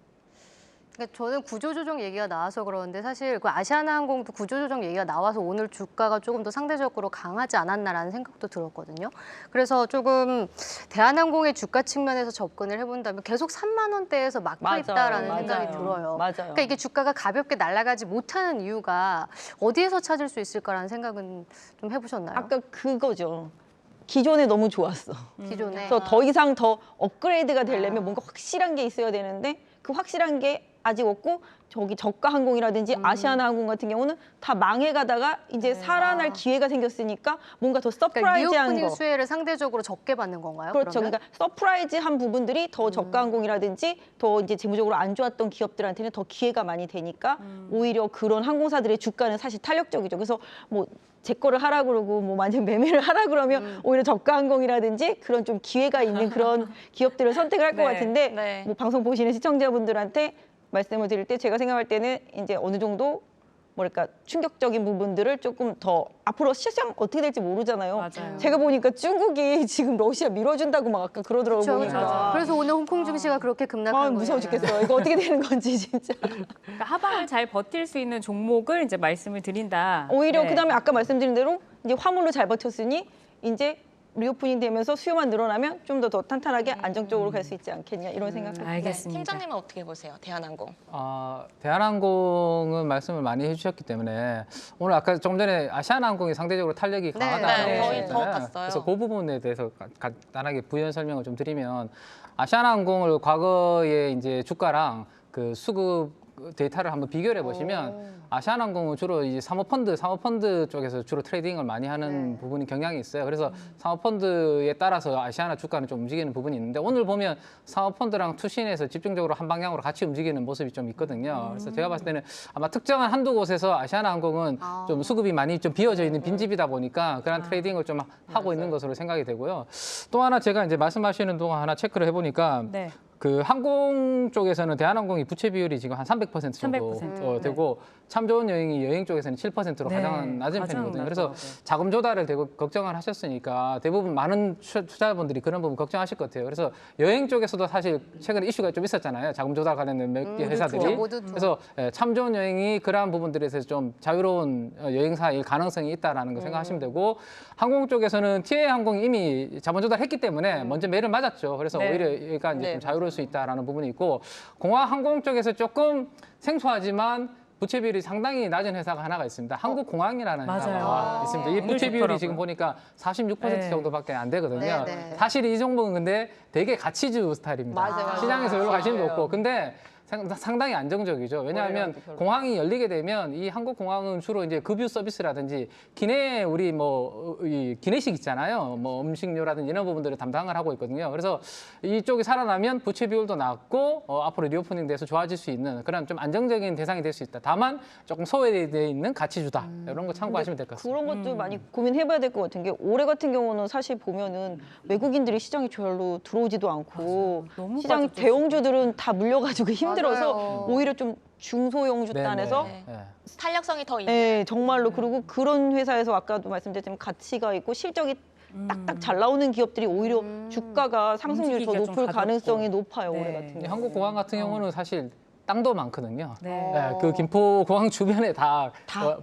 그러니까 저는 구조조정 얘기가 나와서 그러는데 사실 그 아시아나항공도 구조조정 얘기가 나와서 오늘 주가가 조금 더 상대적으로 강하지 않았나라는 생각도 들었거든요. 그래서 조금 대한항공의 주가 측면에서 접근을 해본다면 계속 3만 원대에서 막혀 있다라는 생각이 들어요. 맞아요. 그러니까 이게 주가가 가볍게 날아가지 못하는 이유가 어디에서 찾을 수 있을까라는 생각은 좀 해보셨나요? 아까 그거죠. 기존에 너무 좋았어. 기존에. 그래서 더 이상 더 업그레이드가 되려면 뭔가 확실한 게 있어야 되는데 그 확실한 게 아직 없고, 저기 저가 항공이라든지 아시아나항공 같은 경우는 다 망해가다가 이제 살아날 기회가 생겼으니까 뭔가 더 그러니까 서프라이즈한 리오프닝 거. 수혜를 상대적으로 적게 받는 건가요? 그렇죠. 그러면? 그러니까 서프라이즈한 부분들이 더 저가 항공이라든지 더 이제 재무적으로 안 좋았던 기업들한테는 더 기회가 많이 되니까 오히려 그런 항공사들의 주가는 사실 탄력적이죠. 그래서 뭐 제 거를 하라 그러고 뭐 완전 매매를 하라 그러면 오히려 저가 항공이라든지 그런 좀 기회가 있는 그런 기업들을 선택을 할 것 네, 같은데 네. 뭐 방송 보시는 시청자분들한테 말씀을 드릴 때 제가 생각할 때는 이제 어느 정도 뭐랄까 충격적인 부분들을 조금 더, 앞으로 시장 어떻게 될지 모르잖아요. 맞아요. 제가 보니까 중국이 지금 러시아 밀어준다고 막 아까 그러더라고요. 그렇죠. 보니까. 그래서 오늘 홍콩 증시가 그렇게 급락한 거예요. 무서워 죽겠어요. 이거 어떻게 되는 건지 진짜. 그러니까 하방을 잘 버틸 수 있는 종목을 이제 말씀을 드린다. 오히려 네. 그다음에 아까 말씀드린 대로 이제 화물로 잘 버텼으니 이제 리오프닝 되면서 수요만 늘어나면 좀 더 탄탄하게 안정적으로 갈 수 있지 않겠냐, 이런 생각을 알겠습니다. 팀장님은 어떻게 보세요? 대한항공. 대한항공은 말씀을 많이 해주셨기 때문에 오늘 아까 조금 전에 아시아나항공이 상대적으로 탄력이 네, 강하다고 네. 거의 더 하셨잖아요. 갔어요. 그래서 그 부분에 대해서 간단하게 부연 설명을 좀 드리면, 아시아나항공을 과거에 이제 주가랑 그 수급 데이터를 한번 비교를 해보시면 아시아나항공은 주로 이제 사모펀드 쪽에서 주로 트레이딩을 많이 하는 네. 부분이 경향이 있어요. 그래서 사모펀드에 따라서 아시아나 주가는 좀 움직이는 부분이 있는데, 오늘 보면 사모펀드랑 투신에서 집중적으로 한 방향으로 같이 움직이는 모습이 좀 있거든요. 그래서 제가 봤을 때는 아마 특정한 한두 곳에서 아시아나항공은 좀 수급이 많이 좀 비어져 있는 빈집이다 보니까 그런 트레이딩을 좀 하고 있는 것으로 생각이 되고요. 또 하나 제가 이제 말씀하시는 동안 하나 체크를 해보니까 네. 그 항공 쪽에서는 대한항공이 부채 비율이 지금 한 300% 정도 300%. 되고, 참 좋은 여행이 여행 쪽에서는 7%로 네, 가장 낮은 가장 편이거든요. 그래서 낮더라고요. 자금 조달을 되고 걱정을 하셨으니까 대부분 많은 투자자분들이 그런 부분 걱정하실 것 같아요. 그래서 여행 쪽에서도 사실 최근에 이슈가 좀 있었잖아요. 자금 조달 관련된 몇 개 회사들이. 모두 투어. 그래서 참 좋은 여행이 그러한 부분들에서 좀 자유로운 여행사일 가능성이 있다라는 거 생각하시면 되고, 항공 쪽에서는 TA 항공이 이미 자본 조달했기 때문에 먼저 매를 맞았죠. 그래서 네. 오히려 얘가 이제 좀 자유로울 수 있다라는 부분이 있고, 공항 항공 쪽에서 조금 생소하지만 부채 비율이 상당히 낮은 회사가 하나가 있습니다. 한국공항이라는 맞아요. 회사가 있습니다. 이 오늘 부채 비율이 좋더라고요. 지금 보니까 46% 네. 정도밖에 안 되거든요. 네, 네. 사실 이 종목은 근데 되게 가치주 스타일입니다. 맞아요. 시장에서 별로 관심도 맞아요. 없고, 근데 상당히 안정적이죠. 왜냐하면 별로. 공항이 열리게 되면 이 한국공항은 주로 이제 급유 서비스라든지 기내 우리 이 기내식 있잖아요. 뭐 음식료라든지 이런 부분들을 담당을 하고 있거든요. 그래서 이쪽이 살아나면 부채 비율도 낮고 앞으로 리오프닝 돼서 좋아질 수 있는 그런 좀 안정적인 대상이 될 수 있다. 다만 조금 소외되어 있는 가치주다. 이런 거 참고하시면 될 것 같습니다. 그런 것도 많이 고민해봐야 될 것 같은 게, 올해 같은 경우는 사실 보면은 외국인들이 시장에 별로 들어오지도 않고 너무 시장 빠졌죠, 대형주들은 다 물려가지고 힘들어서 맞아요. 오히려 좀 중소형주 네, 단에서 네. 네. 탄력성이 더 있는. 네, 정말로. 그리고 그런 회사에서 아까도 말씀드렸지만 가치가 있고 실적이 딱딱 잘 나오는 기업들이 오히려 주가가 상승률이 더 움직이기가 좀 높을 가볍고. 가능성이 높아요, 네. 올해 같은 이 경우. 한국공항 같은 경우는 사실 땅도 많거든요. 네. 네, 그 김포공항 주변에 다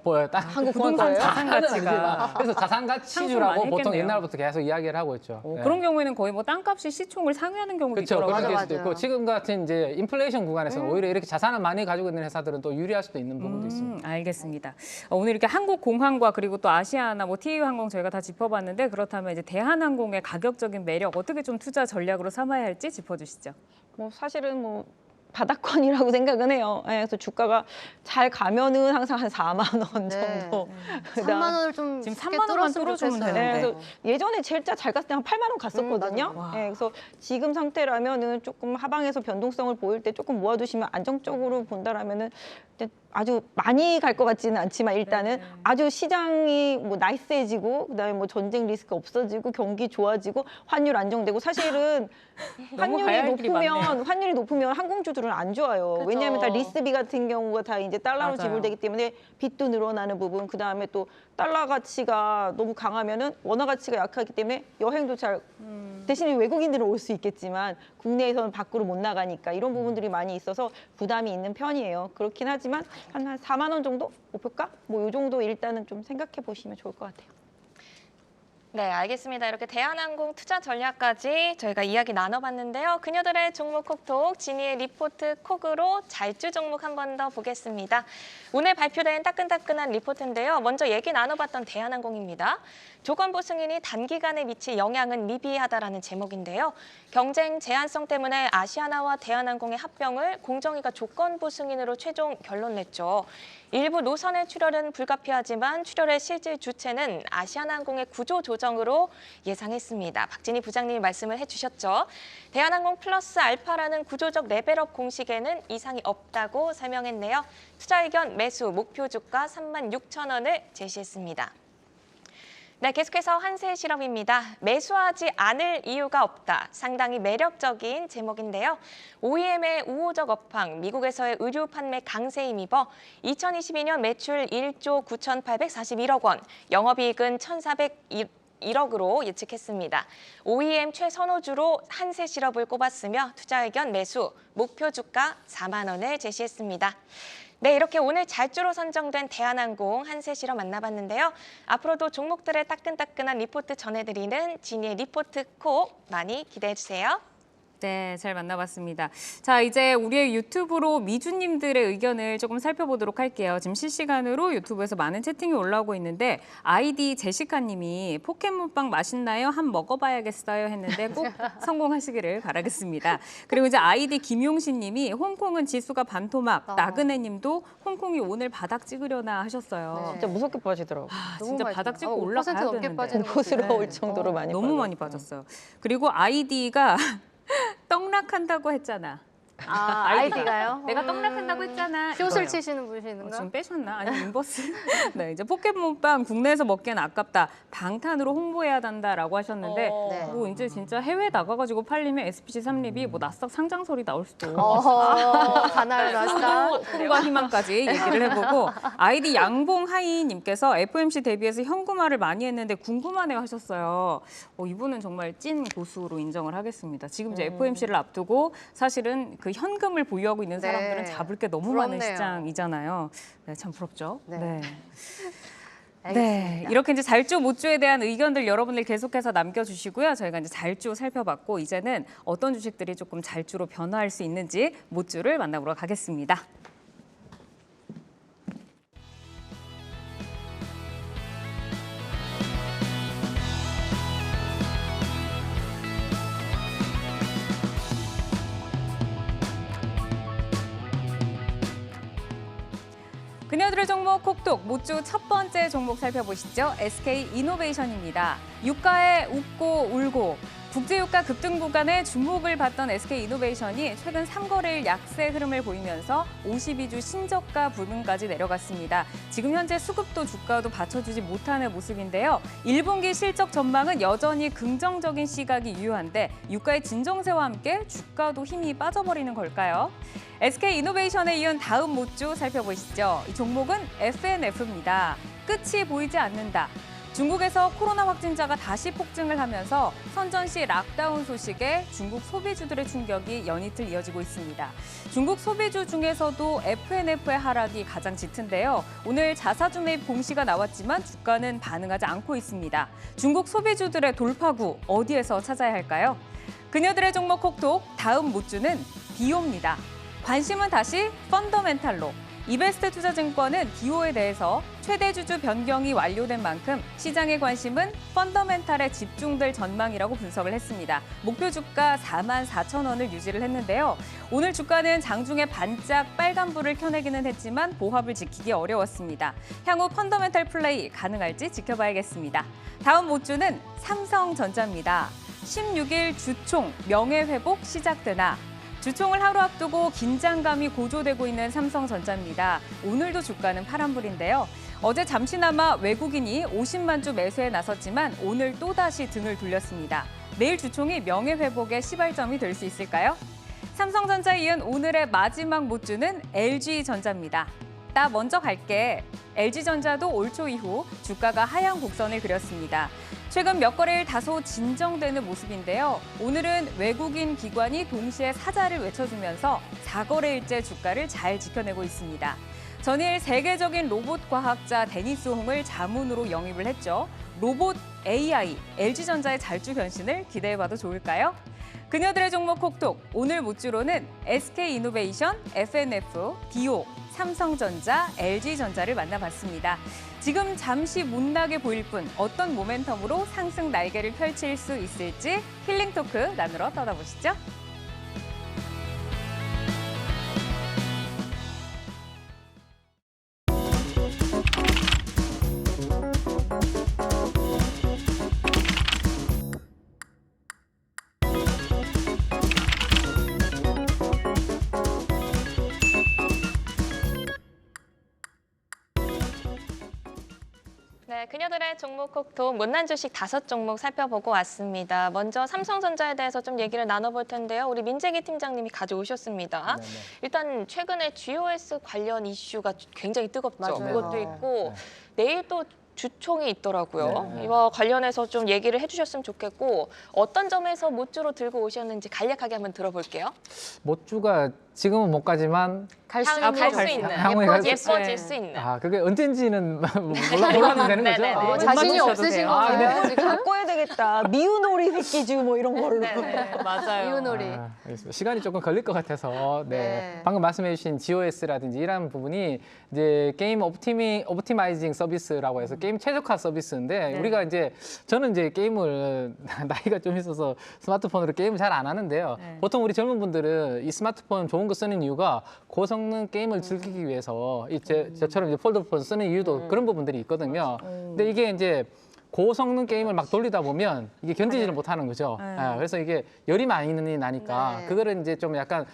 보여요. 한국공항 거예요? 자산 가치가. 그래서 자산 상승 많이 가치주라고 보통 했겠네요. 옛날부터 계속 이야기를 하고 있죠. 네. 그런 경우에는 거의 뭐 땅값이 시총을 상회하는 경우도 그렇죠. 있더라고요. 그런 게 맞아요, 수도 있고, 맞아요. 지금 같은 이제 인플레이션 구간에서는 오히려 이렇게 자산을 많이 가지고 있는 회사들은 또 유리할 수도 있는 부분도 있습니다. 알겠습니다. 오늘 이렇게 한국공항과 그리고 또 아시아나 뭐 TA항공 저희가 다 짚어봤는데, 그렇다면 이제 대한항공의 가격적인 매력 어떻게 좀 투자 전략으로 삼아야 할지 짚어주시죠. 뭐 사실은 뭐 바닥권이라고 생각은 해요. 예, 그래서 주가가 잘 가면은 항상 한 4만 원 네. 정도. 3만 원을 좀 지금 쉽게 3만 원만 뚫었으면 뚫어주면 좋겠어요. 되는데. 그래서 예전에 진짜 잘 갔을 때 한 8만 원 갔었거든요. 맞아. 예, 그래서 지금 상태라면은 조금 하방에서 변동성을 보일 때 조금 모아두시면 안정적으로 본다라면은 이제 아주 많이 갈 것 같지는 않지만 일단은 아주 시장이 뭐 나이스해지고 그다음에 뭐 전쟁 리스크 없어지고 경기 좋아지고 환율 안정되고 사실은 넘어가야 할 길이 환율이 높으면 항공주들은 안 좋아요. 그죠. 왜냐하면 다 리스비 같은 경우가 다 이제 달러로 맞아요. 지불되기 때문에 빚도 늘어나는 부분, 그 다음에 또 달러 가치가 너무 강하면은 원화 가치가 약하기 때문에 여행도 잘 대신에 외국인들은 올 수 있겠지만 국내에서는 밖으로 못 나가니까 이런 부분들이 많이 있어서 부담이 있는 편이에요. 그렇긴 하지만 한 4만 원 정도 목표가 뭐 이 정도 일단은 좀 생각해 보시면 좋을 것 같아요. 네, 알겠습니다. 이렇게 대한항공 투자 전략까지 저희가 이야기 나눠봤는데요. 그녀들의 종목 콕톡, 지니의 리포트 콕으로 잘주 종목 한 번 더 보겠습니다. 오늘 발표된 따끈따끈한 리포트인데요. 먼저 얘기 나눠봤던 대한항공입니다. 조건부 승인이 단기간에 미칠 영향은 미비하다라는 제목인데요. 경쟁 제한성 때문에 아시아나와 대한항공의 합병을 공정위가 조건부 승인으로 최종 결론 냈죠. 일부 노선의 출혈은 불가피하지만 출혈의 실질 주체는 아시아나항공의 구조 조정으로 예상했습니다. 박진희 부장님이 말씀을 해주셨죠. 대한항공 플러스 알파라는 구조적 레벨업 공식에는 이상이 없다고 설명했네요. 투자 의견 매수 목표 주가 36,000원을 제시했습니다. 네, 계속해서 한세실업입니다. 매수하지 않을 이유가 없다. 상당히 매력적인 제목인데요. OEM의 우호적 업황, 미국에서의 의류 판매 강세에 힘입어 2022년 매출 1조 9,841억 원, 영업이익은 1,401억으로 예측했습니다. OEM 최선호주로 한세실업을 꼽았으며 투자 의견 매수, 목표 주가 4만 원을 제시했습니다. 네, 이렇게 오늘 잘주로 선정된 대한항공 한세실업 만나봤는데요. 앞으로도 종목들의 따끈따끈한 리포트 전해드리는 지니의 리포트 콕 많이 기대해주세요. 네, 잘 만나봤습니다. 자, 이제 우리의 유튜브로 미주님들의 의견을 조금 살펴보도록 할게요. 지금 실시간으로 유튜브에서 많은 채팅이 올라오고 있는데 아이디 제시카님이 포켓몬빵 맛있나요? 한 먹어봐야겠어요 했는데 꼭 성공하시기를 바라겠습니다. 그리고 이제 아이디 김용신님이 홍콩은 지수가 반토막, 나그네님도 홍콩이 오늘 바닥 찍으려나 하셨어요. 네. 진짜 무섭게 빠지더라고요. 너무 진짜 많이 바닥 찍고 빠져요. 올라가야 5% 넘게 되는데. 빠지는 거 공포스러울 있어요. 정도로 많이 너무 빠졌어요. 많이 빠졌어요. 그리고 아이디가 떡락한다고 했잖아. 아, 아이디가요? 내가 떡락한다고 했잖아. 숏을 이거예요. 치시는 분이신가? 지금 빼셨나? 아니 인버스? 네, 이제 포켓몬빵 국내에서 먹기엔 아깝다. 방탄으로 홍보해야 한다라고 하셨는데 네. 뭐 이제 진짜 해외 나가가지고 팔리면 SPC 3립이 뭐 나스닥 상장설이 나올 수도. 가나요, 나스다. 꿈과 희망까지 얘기를 해보고 아이디 양봉하이님께서 FOMC 대비해서 현금화를 많이 했는데 궁금하네요 하셨어요. 이분은 정말 찐 고수로 인정을 하겠습니다. 지금 이제 FOMC를 앞두고 사실은 그 현금을 보유하고 있는 네. 사람들은 잡을 게 너무 많은 부럽네요. 시장이잖아요. 네, 참 부럽죠. 네. 네, 알겠습니다. 이렇게 이제 잘주 못주에 대한 의견들 여러분들 계속해서 남겨주시고요. 저희가 이제 잘주 살펴봤고 이제는 어떤 주식들이 조금 잘주로 변화할 수 있는지 못주를 만나보러 가겠습니다. 그녀들의 종목 콕톡 못주 첫 번째 종목 살펴보시죠. SK이노베이션입니다. 유가에 웃고 울고 국제유가 급등 구간에 주목을 받던 SK이노베이션이 최근 3거래일 약세 흐름을 보이면서 52주 신저가 부근까지 내려갔습니다. 지금 현재 수급도 주가도 받쳐주지 못하는 모습인데요. 1분기 실적 전망은 여전히 긍정적인 시각이 유효한데 유가의 진정세와 함께 주가도 힘이 빠져버리는 걸까요? SK이노베이션에 이은 다음 못주 살펴보시죠. 이 종목은 FNF입니다. 끝이 보이지 않는다. 중국에서 코로나 확진자가 다시 폭증을 하면서 선전시 락다운 소식에 중국 소비주들의 충격이 연이틀 이어지고 있습니다. 중국 소비주 중에서도 FNF의 하락이 가장 짙은데요. 오늘 자사주 매입 공시가 나왔지만 주가는 반응하지 않고 있습니다. 중국 소비주들의 돌파구 어디에서 찾아야 할까요? 그녀들의 종목 콕톡 다음 못주는 비오입니다. 관심은 다시 펀더멘탈로. 이베스트 투자증권은 디오에 대해서 최대 주주 변경이 완료된 만큼 시장의 관심은 펀더멘탈에 집중될 전망이라고 분석을 했습니다. 목표 주가 44,000원을 유지를 했는데요. 오늘 주가는 장중에 반짝 빨간불을 켜내기는 했지만 보합을 지키기 어려웠습니다. 향후 펀더멘탈 플레이 가능할지 지켜봐야겠습니다. 다음 모주는 삼성전자입니다. 16일 주총 명예회복 시작되나 주총을 하루 앞두고 긴장감이 고조되고 있는 삼성전자입니다. 오늘도 주가는 파란불인데요. 어제 잠시나마 외국인이 50만 주 매수에 나섰지만 오늘 또다시 등을 돌렸습니다. 내일 주총이 명예회복의 시발점이 될 수 있을까요? 삼성전자에 이은 오늘의 마지막 모주는 LG전자입니다. 나 먼저 갈게. LG전자도 올 초 이후 주가가 하향 곡선을 그렸습니다. 최근 몇 거래일 다소 진정되는 모습인데요. 오늘은 외국인 기관이 동시에 사자를 외쳐주면서 4거래일째 주가를 잘 지켜내고 있습니다. 전일 세계적인 로봇 과학자 데니스 홍을 자문으로 영입을 했죠. 로봇 AI, LG전자의 잘주 변신을 기대해봐도 좋을까요? 그녀들의 종목 콕톡, 오늘 모주로는 SK이노베이션, FNF, 디오, 삼성전자, LG전자를 만나봤습니다. 지금 잠시 못나게 보일 뿐 어떤 모멘텀으로 상승 날개를 펼칠 수 있을지 힐링 토크 나누러 떠나보시죠. 네, 그녀들의 종목 콕톡 못난 주식 5종목 살펴보고 왔습니다. 먼저 삼성전자에 대해서 좀 얘기를 나눠볼 텐데요. 우리 민재기 팀장님이 가져오셨습니다. 네네. 일단 최근에 GOS 관련 이슈가 굉장히 뜨겁죠. 맞아요. 그것도 있고 내일 또 주총이 있더라고요. 네. 이거 관련해서 좀 얘기를 해주셨으면 좋겠고 어떤 점에서 모주로 들고 오셨는지 간략하게 한번 들어볼게요. 모주가 지금은 못 가지만 갈 수 갈 있는 수 있는, 향후에 갈 수- 예뻐질 수 있는. 그게 언젠지는 몰라도 되는 거죠? 네네네. 아, 자신이 맞추셔도 없으신 돼요. 거예요, 지금? 바꿔야 되겠다. 미우놀이 새끼주 뭐 이런 걸로. 네네. 맞아요. 이유놀이. 알겠습니다. 시간이 조금 걸릴 것 같아서 네. 방금 말씀해주신 GOS라든지 이런 부분이 이제 게임 옵티마이징 서비스라고 해서 게임 최적화 서비스인데 네. 우리가 이제 저는 이제 게임을 나이가 좀 있어서 스마트폰으로 게임을 잘 안 하는데요. 네. 보통 우리 젊은 분들은 이 스마트폰 좋은 거 쓰는 이유가 고성능 게임을 즐기기 위해서 저처럼 이제 폴더폰 쓰는 이유도 그런 부분들이 있거든요. 근데 이게 이제 고성능 게임을 막 돌리다 보면 이게 견디지를 못하는 거죠. 네. 그래서 이게 열이 많이 나니까 네. 그거를 이제 좀 약간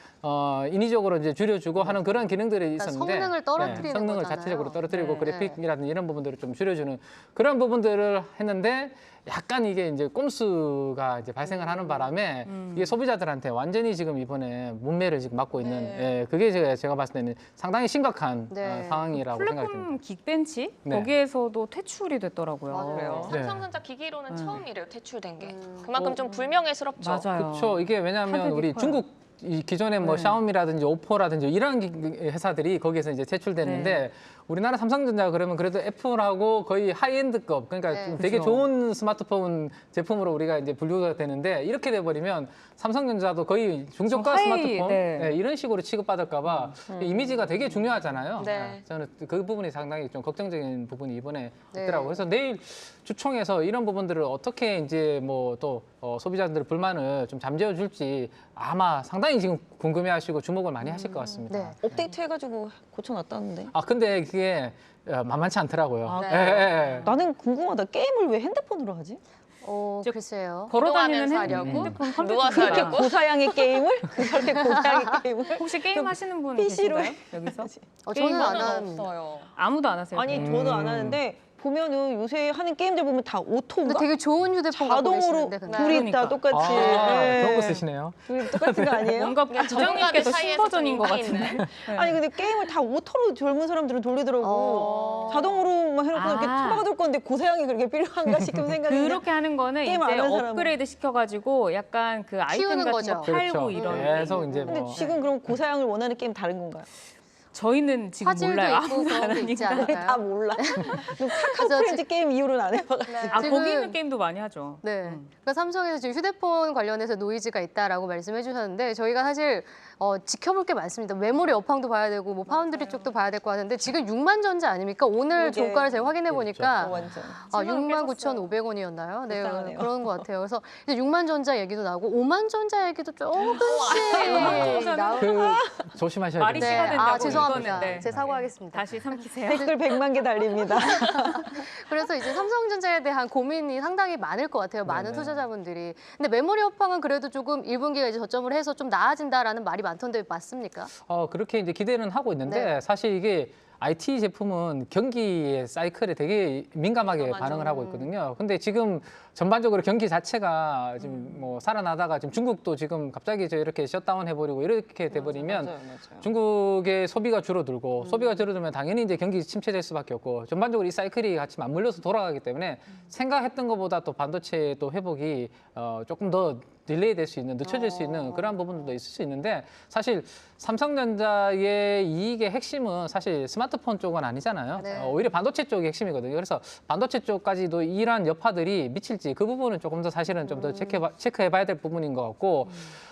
인위적으로 이제 줄여주고 하는 그런 기능들이 그러니까 있었는데 성능을 떨어뜨리는 성능을 거잖아요. 자체적으로 떨어뜨리고 네. 그래픽이라든지 이런 부분들을 좀 줄여주는 그런 부분들을 했는데 약간 이게 이제 꼼수가 이제 발생을 하는 바람에 이게 소비자들한테 완전히 지금 이번에 문매를 지금 맞고 있는 네. 그게 제가 봤을 때는 상당히 심각한 네. 상황이라고 생각이 듭니다. 플랫폼 긱벤치 네. 거기에서도 퇴출이 됐더라고요. 맞아요. 네. 삼성전자 기기로는 네. 처음이래요, 퇴출된 게. 음. 그만큼 좀 불명예스럽죠. 맞아요. 그렇죠. 이게 왜냐하면 타격이 우리 커요. 중국 이 기존에 뭐 네. 샤오미라든지 오포라든지 이런 회사들이 거기에서 이제 퇴출됐는데 네. 우리나라 삼성전자 그러면 그래도 애플하고 거의 하이엔드급 그러니까 네. 좀 되게 그렇죠. 좋은 스마트폰 제품으로 우리가 이제 분류가 되는데 이렇게 돼 버리면 삼성전자도 거의 중저가 하이, 스마트폰 네. 네, 이런 식으로 취급받을까봐 이미지가 되게 중요하잖아요. 네. 저는 그 부분이 상당히 좀 걱정적인 부분이 이번에 네. 있더라고요. 그래서 내일 주총에서 이런 부분들을 어떻게 이제 뭐 또 소비자들의 불만을 좀 잠재워 줄지 아마 상당히 지금 궁금해하시고 주목을 많이 하실 것 같습니다. 네. 업데이트 해가지고 고쳐놨다는데. 아 근데 그게 만만치 않더라고요. 아, 네. 예. 나는 궁금하다. 게임을 왜 핸드폰으로 하지? 글쎄요. 걸어다니는 이동하면서 하려고? 핸드폰 컴퓨터 누워서 그렇게 하려고? 고사양의 게임을? 그렇게 고사양의 게임을? 혹시 게임 하시는 분 PC로 계신가요? 여기서? 저는 안 게임은 하는데. 없어요. 아무도 안 하세요? 아니 저도 안 하는데 보면은 요새 하는 게임들 보면 다 근데 오토인가? 되게 좋은 휴대폰 갖고 자동으로 계시는데 근데. 둘이 그러니까. 다 똑같이. 아, 예. 그런 거 쓰시네요. 둘이 똑같은 거 아니에요? 뭔가 그냥 부장님께서 전문가들 사이에서 신버전인 것 좀 인기 같은데. 있는. 네. 아니 근데 게임을 다 오토로 젊은 사람들은 돌리더라고. 자동으로 막 해놓고 이렇게 아. 쳐박아둘 건데 고사양이 그렇게 필요한가 싶은 생각이 그렇게 하는 거는 게임 이제 안 하는 사람은. 업그레이드 시켜가지고 약간 그 아이템 키우는 같은 거죠. 거 팔고 그렇죠. 이런. 계속 이제 근데 뭐 지금 그럼 고사양을 원하는 게임 다른 건가요? 저희는 지금 화질도 몰라요. 있고 아무도 그런 안 게 있지 하니까. 않을까요? 다 몰라. 카카오 그래서 프렌즈 게임 이후로는 안 해봐가지고. 아 지금- 거기 있는 게임도 많이 하죠. 네. 그러니까 삼성에서 지금 휴대폰 관련해서 노이즈가 있다라고 말씀해 주셨는데 저희가 사실 지켜볼 게 많습니다. 메모리 업황도 봐야 되고 뭐 파운드리 쪽도 봐야 될 거 같은데 지금 6만 전자 아닙니까? 오늘 그게 종가를 제가 확인해 보니까 완전. 69,500원이었나요? 네, 불쌍하네요. 그런 것 같아요. 그래서 이제 6만 전자 얘기도 나오고 5만 전자 얘기도 조금씩 나오고. 그 조심하셔야 말이 돼요. 씨가 된다고 죄송합니다. 읽었는데. 제 사과하겠습니다. 다시 삼키세요. 댓글 100만 개 달립니다. 그래서 이제 삼성전자에 대한 고민이 상당히 많을 것 같아요. 많은 네네. 투자자분들이. 근데 메모리 업황은 그래도 조금 1분기가 이제 저점을 해서 좀 나아진다라는 말이 많던데 맞습니까? 그렇게 이제 기대는 하고 있는데 네. 사실 이게 IT 제품은 경기의 사이클에 되게 민감하게 반응을 하고 있거든요. 근데 지금 전반적으로 경기 자체가 지금 뭐 살아나다가 지금 중국도 지금 갑자기 이렇게 셧다운 해버리고 이렇게 돼버리면 맞아요. 중국의 소비가 줄어들고 소비가 줄어들면 당연히 이제 경기 침체될 수밖에 없고 전반적으로 이 사이클이 같이 맞물려서 돌아가기 때문에 생각했던 것보다 또 반도체 또 회복이 조금 더 딜레이 될 수 있는, 늦춰질 수 있는 그런 부분들도 있을 수 있는데 사실 삼성전자의 이익의 핵심은 사실 스마트폰 쪽은 아니잖아요. 네. 오히려 반도체 쪽이 핵심이거든요. 그래서 반도체 쪽까지도 이러한 여파들이 미칠지 그 부분은 조금 더 사실은 좀 더 체크해봐야 될 부분인 것 같고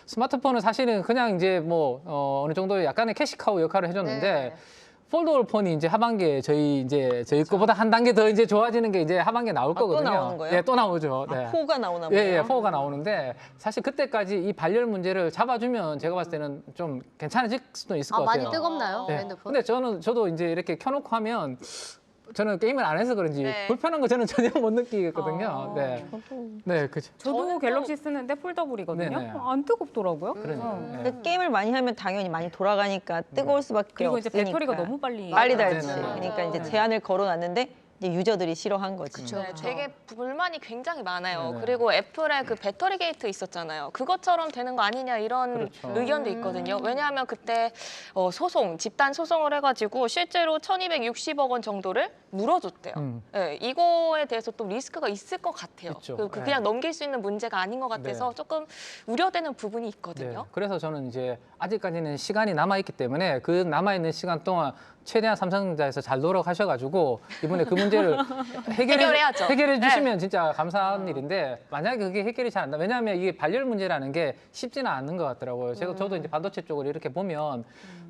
스마트폰은 사실은 그냥 이제 뭐 어느 정도 약간의 캐시카우 역할을 해줬는데 네. 폴더블 폰이 이제 하반기에 저희 거보다 한 단계 더 이제 좋아지는 게 이제 하반기에 나올 또 거거든요. 나오는 거예요? 예, 또 나오죠. 네. 4가 나오나 보네요. 예, 4가 나오는데 사실 그때까지 이 발열 문제를 잡아주면 제가 봤을 때는 좀 괜찮아질 수도 있을 것 같아요. 많이 뜨겁나요? 네. 핸드폰? 근데 저도 이제 이렇게 켜놓고 하면 저는 게임을 안 해서 그런지 네. 불편한 거 저는 전혀 못 느끼겠거든요. 네, 네, 그죠. 저도 저는 갤럭시 쓰는데 폴더블이거든요. 네네. 안 뜨겁더라고요. 그러니까요. 어. 네. 근데 게임을 많이 하면 당연히 많이 돌아가니까 뜨거울 수밖에 그리고 이제 없으니까. 배터리가 너무 빨리 빨리 네네. 닳지. 네네. 그러니까 이제 네. 제한을 걸어놨는데 이제 유저들이 싫어한 거지. 그쵸. 네, 되게 불만이 굉장히 많아요. 네네. 그리고 애플의 그 배터리 게이트 있었잖아요. 그것처럼 되는 거 아니냐 이런 그렇죠. 의견도 있거든요. 왜냐하면 그때 집단 소송을 해가지고 실제로 1,260억 원 정도를 물어줬대요. 네, 이거에 대해서 또 리스크가 있을 것 같아요. 있죠. 그냥 네. 넘길 수 있는 문제가 아닌 것 같아서 네. 조금 우려되는 부분이 네. 있거든요. 그래서 저는 이제 아직까지는 시간이 남아있기 때문에 그 남아있는 시간 동안 최대한 삼성전자에서 잘 노력하셔가지고 이번에 그 문제를 해결해야죠. 해결해 네. 주시면 진짜 감사한 일인데 만약에 그게 해결이 잘 안 나. 왜냐하면 이게 발열 문제라는 게 쉽지는 않은 것 같더라고요. 저도 이제 반도체 쪽을 이렇게 보면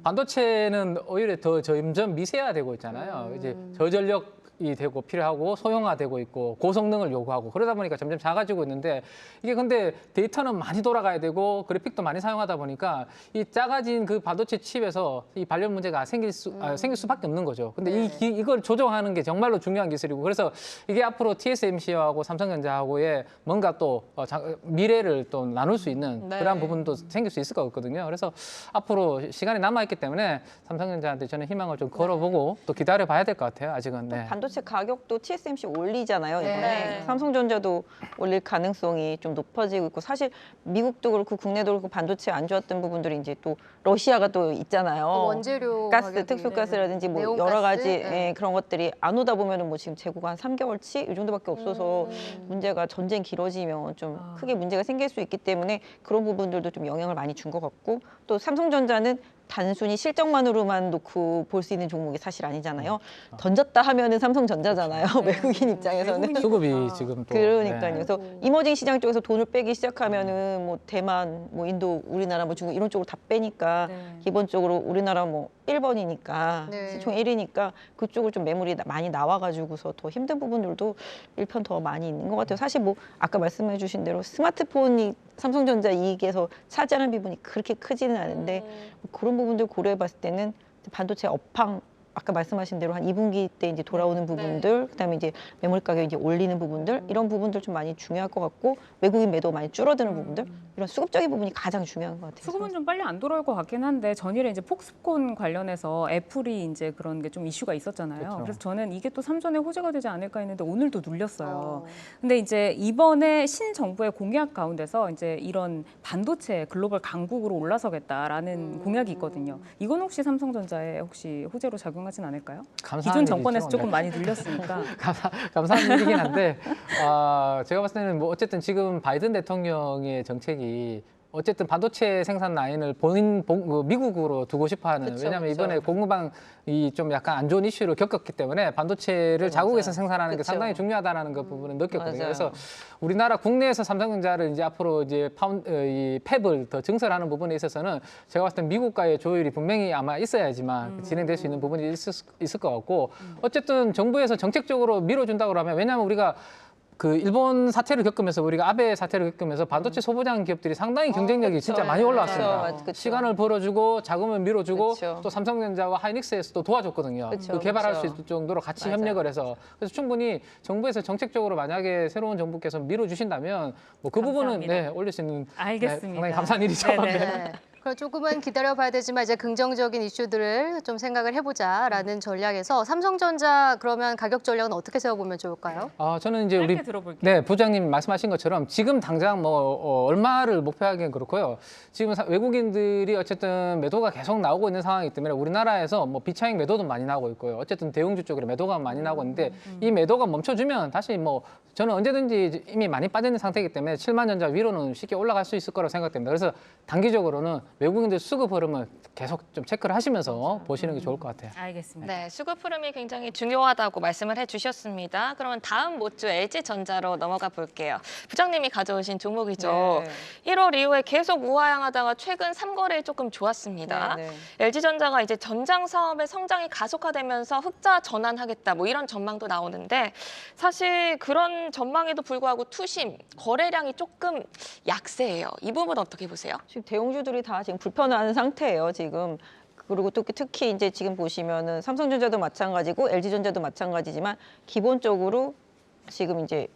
반도체는 오히려 더 점점 미세화되고 있잖아요. 이제 저전력 이 되고 필요하고 소형화되고 있고 고성능을 요구하고 그러다 보니까 점점 작아지고 있는데 이게 근데 데이터는 많이 돌아가야 되고 그래픽도 많이 사용하다 보니까 이 작아진 그 반도체 칩에서 이 발열 문제가 생길 수밖에 없는 거죠. 근데 이걸 조정하는 게 정말로 중요한 기술이고 그래서 이게 앞으로 TSMC하고 삼성전자하고의 뭔가 또 미래를 또 나눌 수 있는 네. 그런 부분도 생길 수 있을 것 같거든요. 그래서 앞으로 시간이 남아 있기 때문에 삼성전자한테 저는 희망을 좀 걸어보고 또 기다려 봐야 될 것 같아요. 아직은. 네. 반도체 가격도 TSMC 올리잖아요. 이번에 네. 삼성전자도 올릴 가능성이 좀 높아지고 있고 사실 미국도 그렇고 국내도 그렇고 반도체 안 좋았던 부분들이 이제 또 러시아가 또 있잖아요. 원재료 가스, 가격이. 특수가스라든지 뭐 네온가스? 여러 가지 네. 그런 것들이 안 오다 보면은 뭐 지금 재고가 한 3개월치 이 정도밖에 없어서 문제가 전쟁 길어지면 좀 크게 문제가 생길 수 있기 때문에 그런 부분들도 좀 영향을 많이 준 것 같고 또 삼성전자는 단순히 실적만으로만 놓고 볼 수 있는 종목이 사실 아니잖아요. 던졌다 하면은 삼성전자잖아요. 외국인 입장에서는. 수급이 지금 또 그러니까요. 네. 그래서 이머징 시장 쪽에서 돈을 빼기 시작하면은 뭐 대만, 뭐 인도, 우리나라, 뭐 중국 이런 쪽으로 다 빼니까 네. 기본적으로 우리나라 뭐 1번이니까 네. 시총 1위니까 그쪽을 좀 매물이 많이 나와가지고서 더 힘든 부분들도 일편 더 많이 있는 것 같아요. 사실 뭐 아까 말씀해주신 대로 스마트폰이 삼성전자 이익에서 차지하는 부분이 그렇게 크지는 않은데 뭐 그런 부분들 고려해봤을 때는 반도체 업황 아까 말씀하신 대로 한 2분기 때 이제 돌아오는 부분들, 그다음에 이제 매물 가격 이제 올리는 부분들 이런 부분들 좀 많이 중요할 것 같고 외국인 매도 많이 줄어드는 부분들 이런 수급적인 부분이 가장 중요한 것 같아요. 수급은 좀 빨리 안 돌아올 것 같긴 한데 전일에 이제 폭스콘 관련해서 애플이 이제 그런 게 좀 이슈가 있었잖아요. 그렇죠. 그래서 저는 이게 또 삼전에 호재가 되지 않을까 했는데 오늘도 눌렸어요. 근데 이제 이번에 신정부의 공약 가운데서 이제 이런 반도체 글로벌 강국으로 올라서겠다라는 공약이 있거든요. 이건 혹시 삼성전자에 혹시 호재로 작용하진 않을까요? 감사한 기존 정권에서 일이죠. 조금 네. 많이 눌렸으니까. 감사한 일이긴 한데 제가 봤을 때는 뭐 어쨌든 지금 바이든 대통령의 정책이 어쨌든 반도체 생산 라인을 미국으로 두고 싶어하는 그쵸, 왜냐하면 그쵸. 이번에 공급망이 좀 약간 안 좋은 이슈를 겪었기 때문에 반도체를 자국에서 맞아요. 생산하는 게 그쵸. 상당히 중요하다는 그 부분을 느꼈거든요. 맞아요. 그래서 우리나라 국내에서 삼성전자를 이제 앞으로 이제 이 팹을 더 증설하는 부분에 있어서는 제가 봤을 때 미국과의 조율이 분명히 아마 있어야지만 진행될 수 있는 부분이 있을 것 같고 어쨌든 정부에서 정책적으로 밀어준다고 하면 왜냐하면 우리가 그 일본 사태를 겪으면서 우리가 아베 사태를 겪으면서 반도체 소부장 기업들이 상당히 경쟁력이 그쵸. 진짜 많이 올라왔습니다. 그쵸. 그쵸. 시간을 벌어주고 자금을 밀어주고 그쵸. 또 삼성전자와 하이닉스에서도 도와줬거든요. 그쵸, 그 개발할 그쵸. 수 있을 정도로 같이 맞아요. 협력을 해서 그래서 충분히 정부에서 정책적으로 만약에 새로운 정부께서 밀어주신다면 뭐 그 부분은 감사합니다. 네, 올릴 수 있는 알겠습니다. 상당히 감사한 일이죠. 네네. 네. 그럼 조금은 기다려봐야 되지만 이제 긍정적인 이슈들을 좀 생각을 해보자라는 전략에서 삼성전자 그러면 가격 전략은 어떻게 세워보면 좋을까요? 저는 이제 우리 짧게 들어볼게요. 네, 부장님 말씀하신 것처럼 지금 당장 뭐 얼마를 목표하기는 그렇고요. 지금 외국인들이 어쨌든 매도가 계속 나오고 있는 상황이기 때문에 우리나라에서 뭐 비차익 매도도 많이 나오고 있고요. 어쨌든 대형주 쪽으로 매도가 많이 나오고 있는데 이 매도가 멈춰주면 다시 뭐 저는 언제든지 이미 많이 빠져 있는 상태이기 때문에 7만 전자 위로는 쉽게 올라갈 수 있을 거라고 생각됩니다. 그래서 단기적으로는 외국인들 수급 흐름을 계속 좀 체크를 하시면서 보시는 게 좋을 것 같아요. 알겠습니다. 네, 수급 흐름이 굉장히 중요하다고 말씀을 해주셨습니다. 그러면 다음 모주 LG전자로 넘어가 볼게요. 부장님이 가져오신 종목이죠. 네. 1월 이후에 계속 우하향하다가 최근 3거래일 조금 좋았습니다. 네, 네. LG전자가 이제 전장 사업의 성장이 가속화되면서 흑자 전환하겠다 뭐 이런 전망도 나오는데 사실 그런 전망에도 불구하고 투심, 거래량이 조금 약세예요. 이 부분 어떻게 보세요? 지금 대형주들이 다 지금 불편한 상태예요, 지금. 그리고 또 특히 이제 지금 보시면은 삼성전자도 마찬가지고 LG전자도 마찬가지지만 기본적으로 지금 이제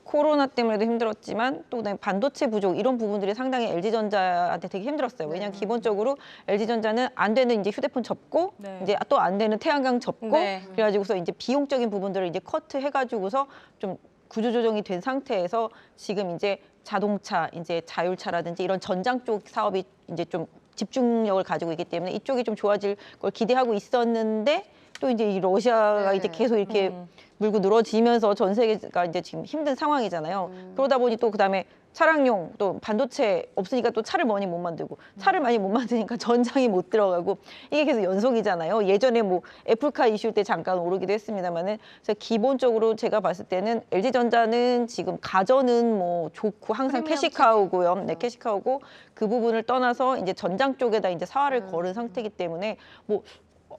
코로나 때문에도 힘들었지만 또 그다음에 반도체 부족 이런 부분들이 상당히 LG전자한테 되게 힘들었어요. 왜냐하면 기본적으로 LG전자는 안 되는 이제 휴대폰 접고 네. 이제 또 안 되는 태양광 접고 네. 그래가지고서 이제 비용적인 부분들을 이제 커트 해가지고서 좀 구조조정이 된 상태에서 지금 이제 자동차, 이제 자율차라든지 이런 전장 쪽 사업이 이제 좀 집중력을 가지고 있기 때문에 이쪽이 좀 좋아질 걸 기대하고 있었는데 또 이제 이 러시아가 네. 이제 계속 이렇게 물고 늘어지면서 전 세계가 이제 지금 힘든 상황이잖아요. 그러다 보니 또 그다음에 차량용 또 반도체 없으니까 또 차를 많이 못 만들고 차를 많이 못 만드니까 전장이 못 들어가고 이게 계속 연속이잖아요. 예전에 뭐 애플카 이슈 때 잠깐 오르기도 했습니다만은 그래서 기본적으로 제가 봤을 때는 LG전자는 지금 가전은 뭐 좋고 항상 프리미엄 캐시카우고요. 네, 캐시카우고 그 부분을 떠나서 이제 전장 쪽에다 이제 사활을 걸은 상태이기 때문에 뭐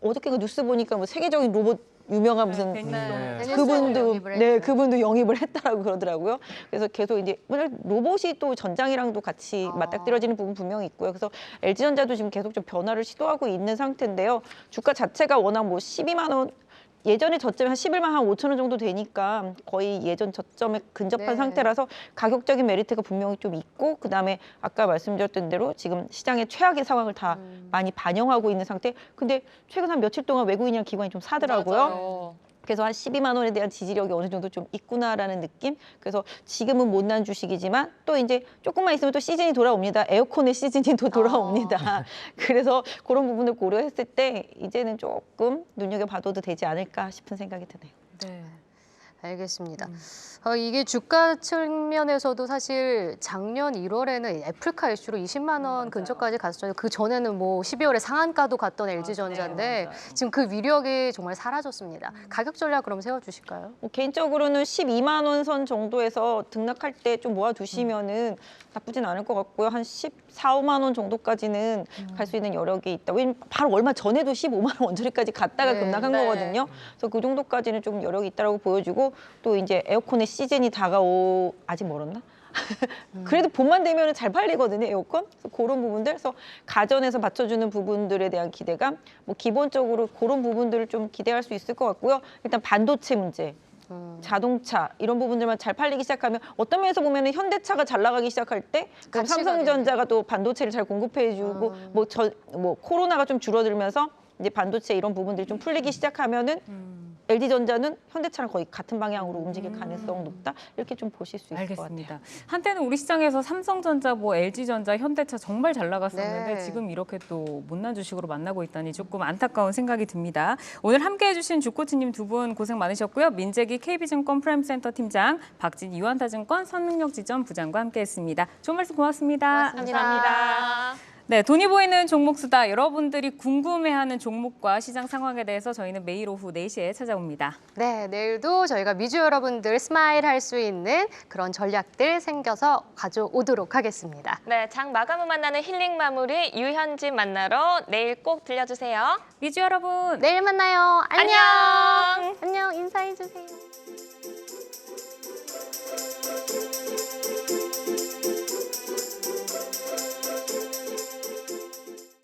어저께 그 뉴스 보니까 뭐 세계적인 로봇 유명한 무슨 베네수엘라로 그분도 영입을 네 했죠. 그분도 영입을 했다라고 그러더라고요. 그래서 계속 이제 로봇이 또 전장이랑도 같이 맞닥뜨려지는 부분 분명히 있고요. 그래서 LG전자도 지금 계속 좀 변화를 시도하고 있는 상태인데요. 주가 자체가 워낙 뭐 12만 원 예전에 저점이 한 11만 한 5천 원 정도 되니까 거의 예전 저점에 근접한 네. 상태라서 가격적인 메리트가 분명히 좀 있고 그다음에 아까 말씀드렸던 대로 지금 시장의 최악의 상황을 다 많이 반영하고 있는 상태. 근데 최근 한 며칠 동안 외국인이랑 기관이 좀 사더라고요. 맞아요. 그래서 한 12만 원에 대한 지지력이 어느 정도 좀 있구나라는 느낌. 그래서 지금은 못난 주식이지만 또 이제 조금만 있으면 또 시즌이 돌아옵니다. 에어컨의 시즌이 또 돌아옵니다. 그래서 그런 부분을 고려했을 때 이제는 조금 눈여겨봐도 되지 않을까 싶은 생각이 드네요. 네. 알겠습니다. 이게 주가 측면에서도 사실 작년 1월에는 애플카 이슈로 20만 원 근처까지 갔었잖아요. 그 전에는 뭐 12월에 상한가도 갔던 LG전자인데 맞아요. 지금 그 위력이 정말 사라졌습니다. 가격 전략 그럼 세워주실까요? 뭐 개인적으로는 12만 원 선 정도에서 등락할 때 좀 모아두시면은 나쁘진 않을 것 같고요. 한 14, 5만 원 정도까지는 갈 수 있는 여력이 있다. 왜냐면 바로 얼마 전에도 15만 원 원저리까지 갔다가 네, 급락한 네. 거거든요. 그래서 그 정도까지는 좀 여력이 있다라고 보여주고 또 이제 에어컨의 시즌이 아직 멀었나? 그래도 봄만 되면 잘 팔리거든요, 에어컨. 그래서 그런 부분들, 그래서 가전에서 받쳐주는 부분들에 대한 기대감, 뭐 기본적으로 그런 부분들을 좀 기대할 수 있을 것 같고요. 일단 반도체 문제. 자동차 이런 부분들만 잘 팔리기 시작하면 어떤 면에서 보면은 현대차가 잘 나가기 시작할 때 그럼 같이 삼성전자가 또 반도체를 잘 공급해주고 뭐 코로나가 좀 줄어들면서 이제 반도체 이런 부분들이 좀 풀리기 시작하면은 LG전자는 현대차랑 거의 같은 방향으로 움직일 가능성이 높다. 이렇게 좀 보실 수 있을 것 같아요. 알겠습니다. 한때는 우리 시장에서 삼성전자, 뭐 LG전자, 현대차 정말 잘 나갔었는데 네. 지금 이렇게 또 못난 주식으로 만나고 있다니 조금 안타까운 생각이 듭니다. 오늘 함께해 주신 주코치님 두 분 고생 많으셨고요. 민재기 KB증권 프라임센터 팀장, 박진 유한타증권 선능력지점 부장과 함께했습니다. 좋은 말씀 고맙습니다. 감사합니다. 네, 돈이 보이는 종목 수다. 여러분들이 궁금해하는 종목과 시장 상황에 대해서 저희는 매일 오후 4시에 찾아옵니다. 네, 내일도 저희가 미주 여러분들 스마일 할 수 있는 그런 전략들 생겨서 가져오도록 하겠습니다. 네, 장 마감 후 만나는 힐링 마무리 유현진 만나러 내일 꼭 들려주세요. 미주 여러분. 내일 만나요. 안녕. 안녕. 안녕. 인사해 주세요.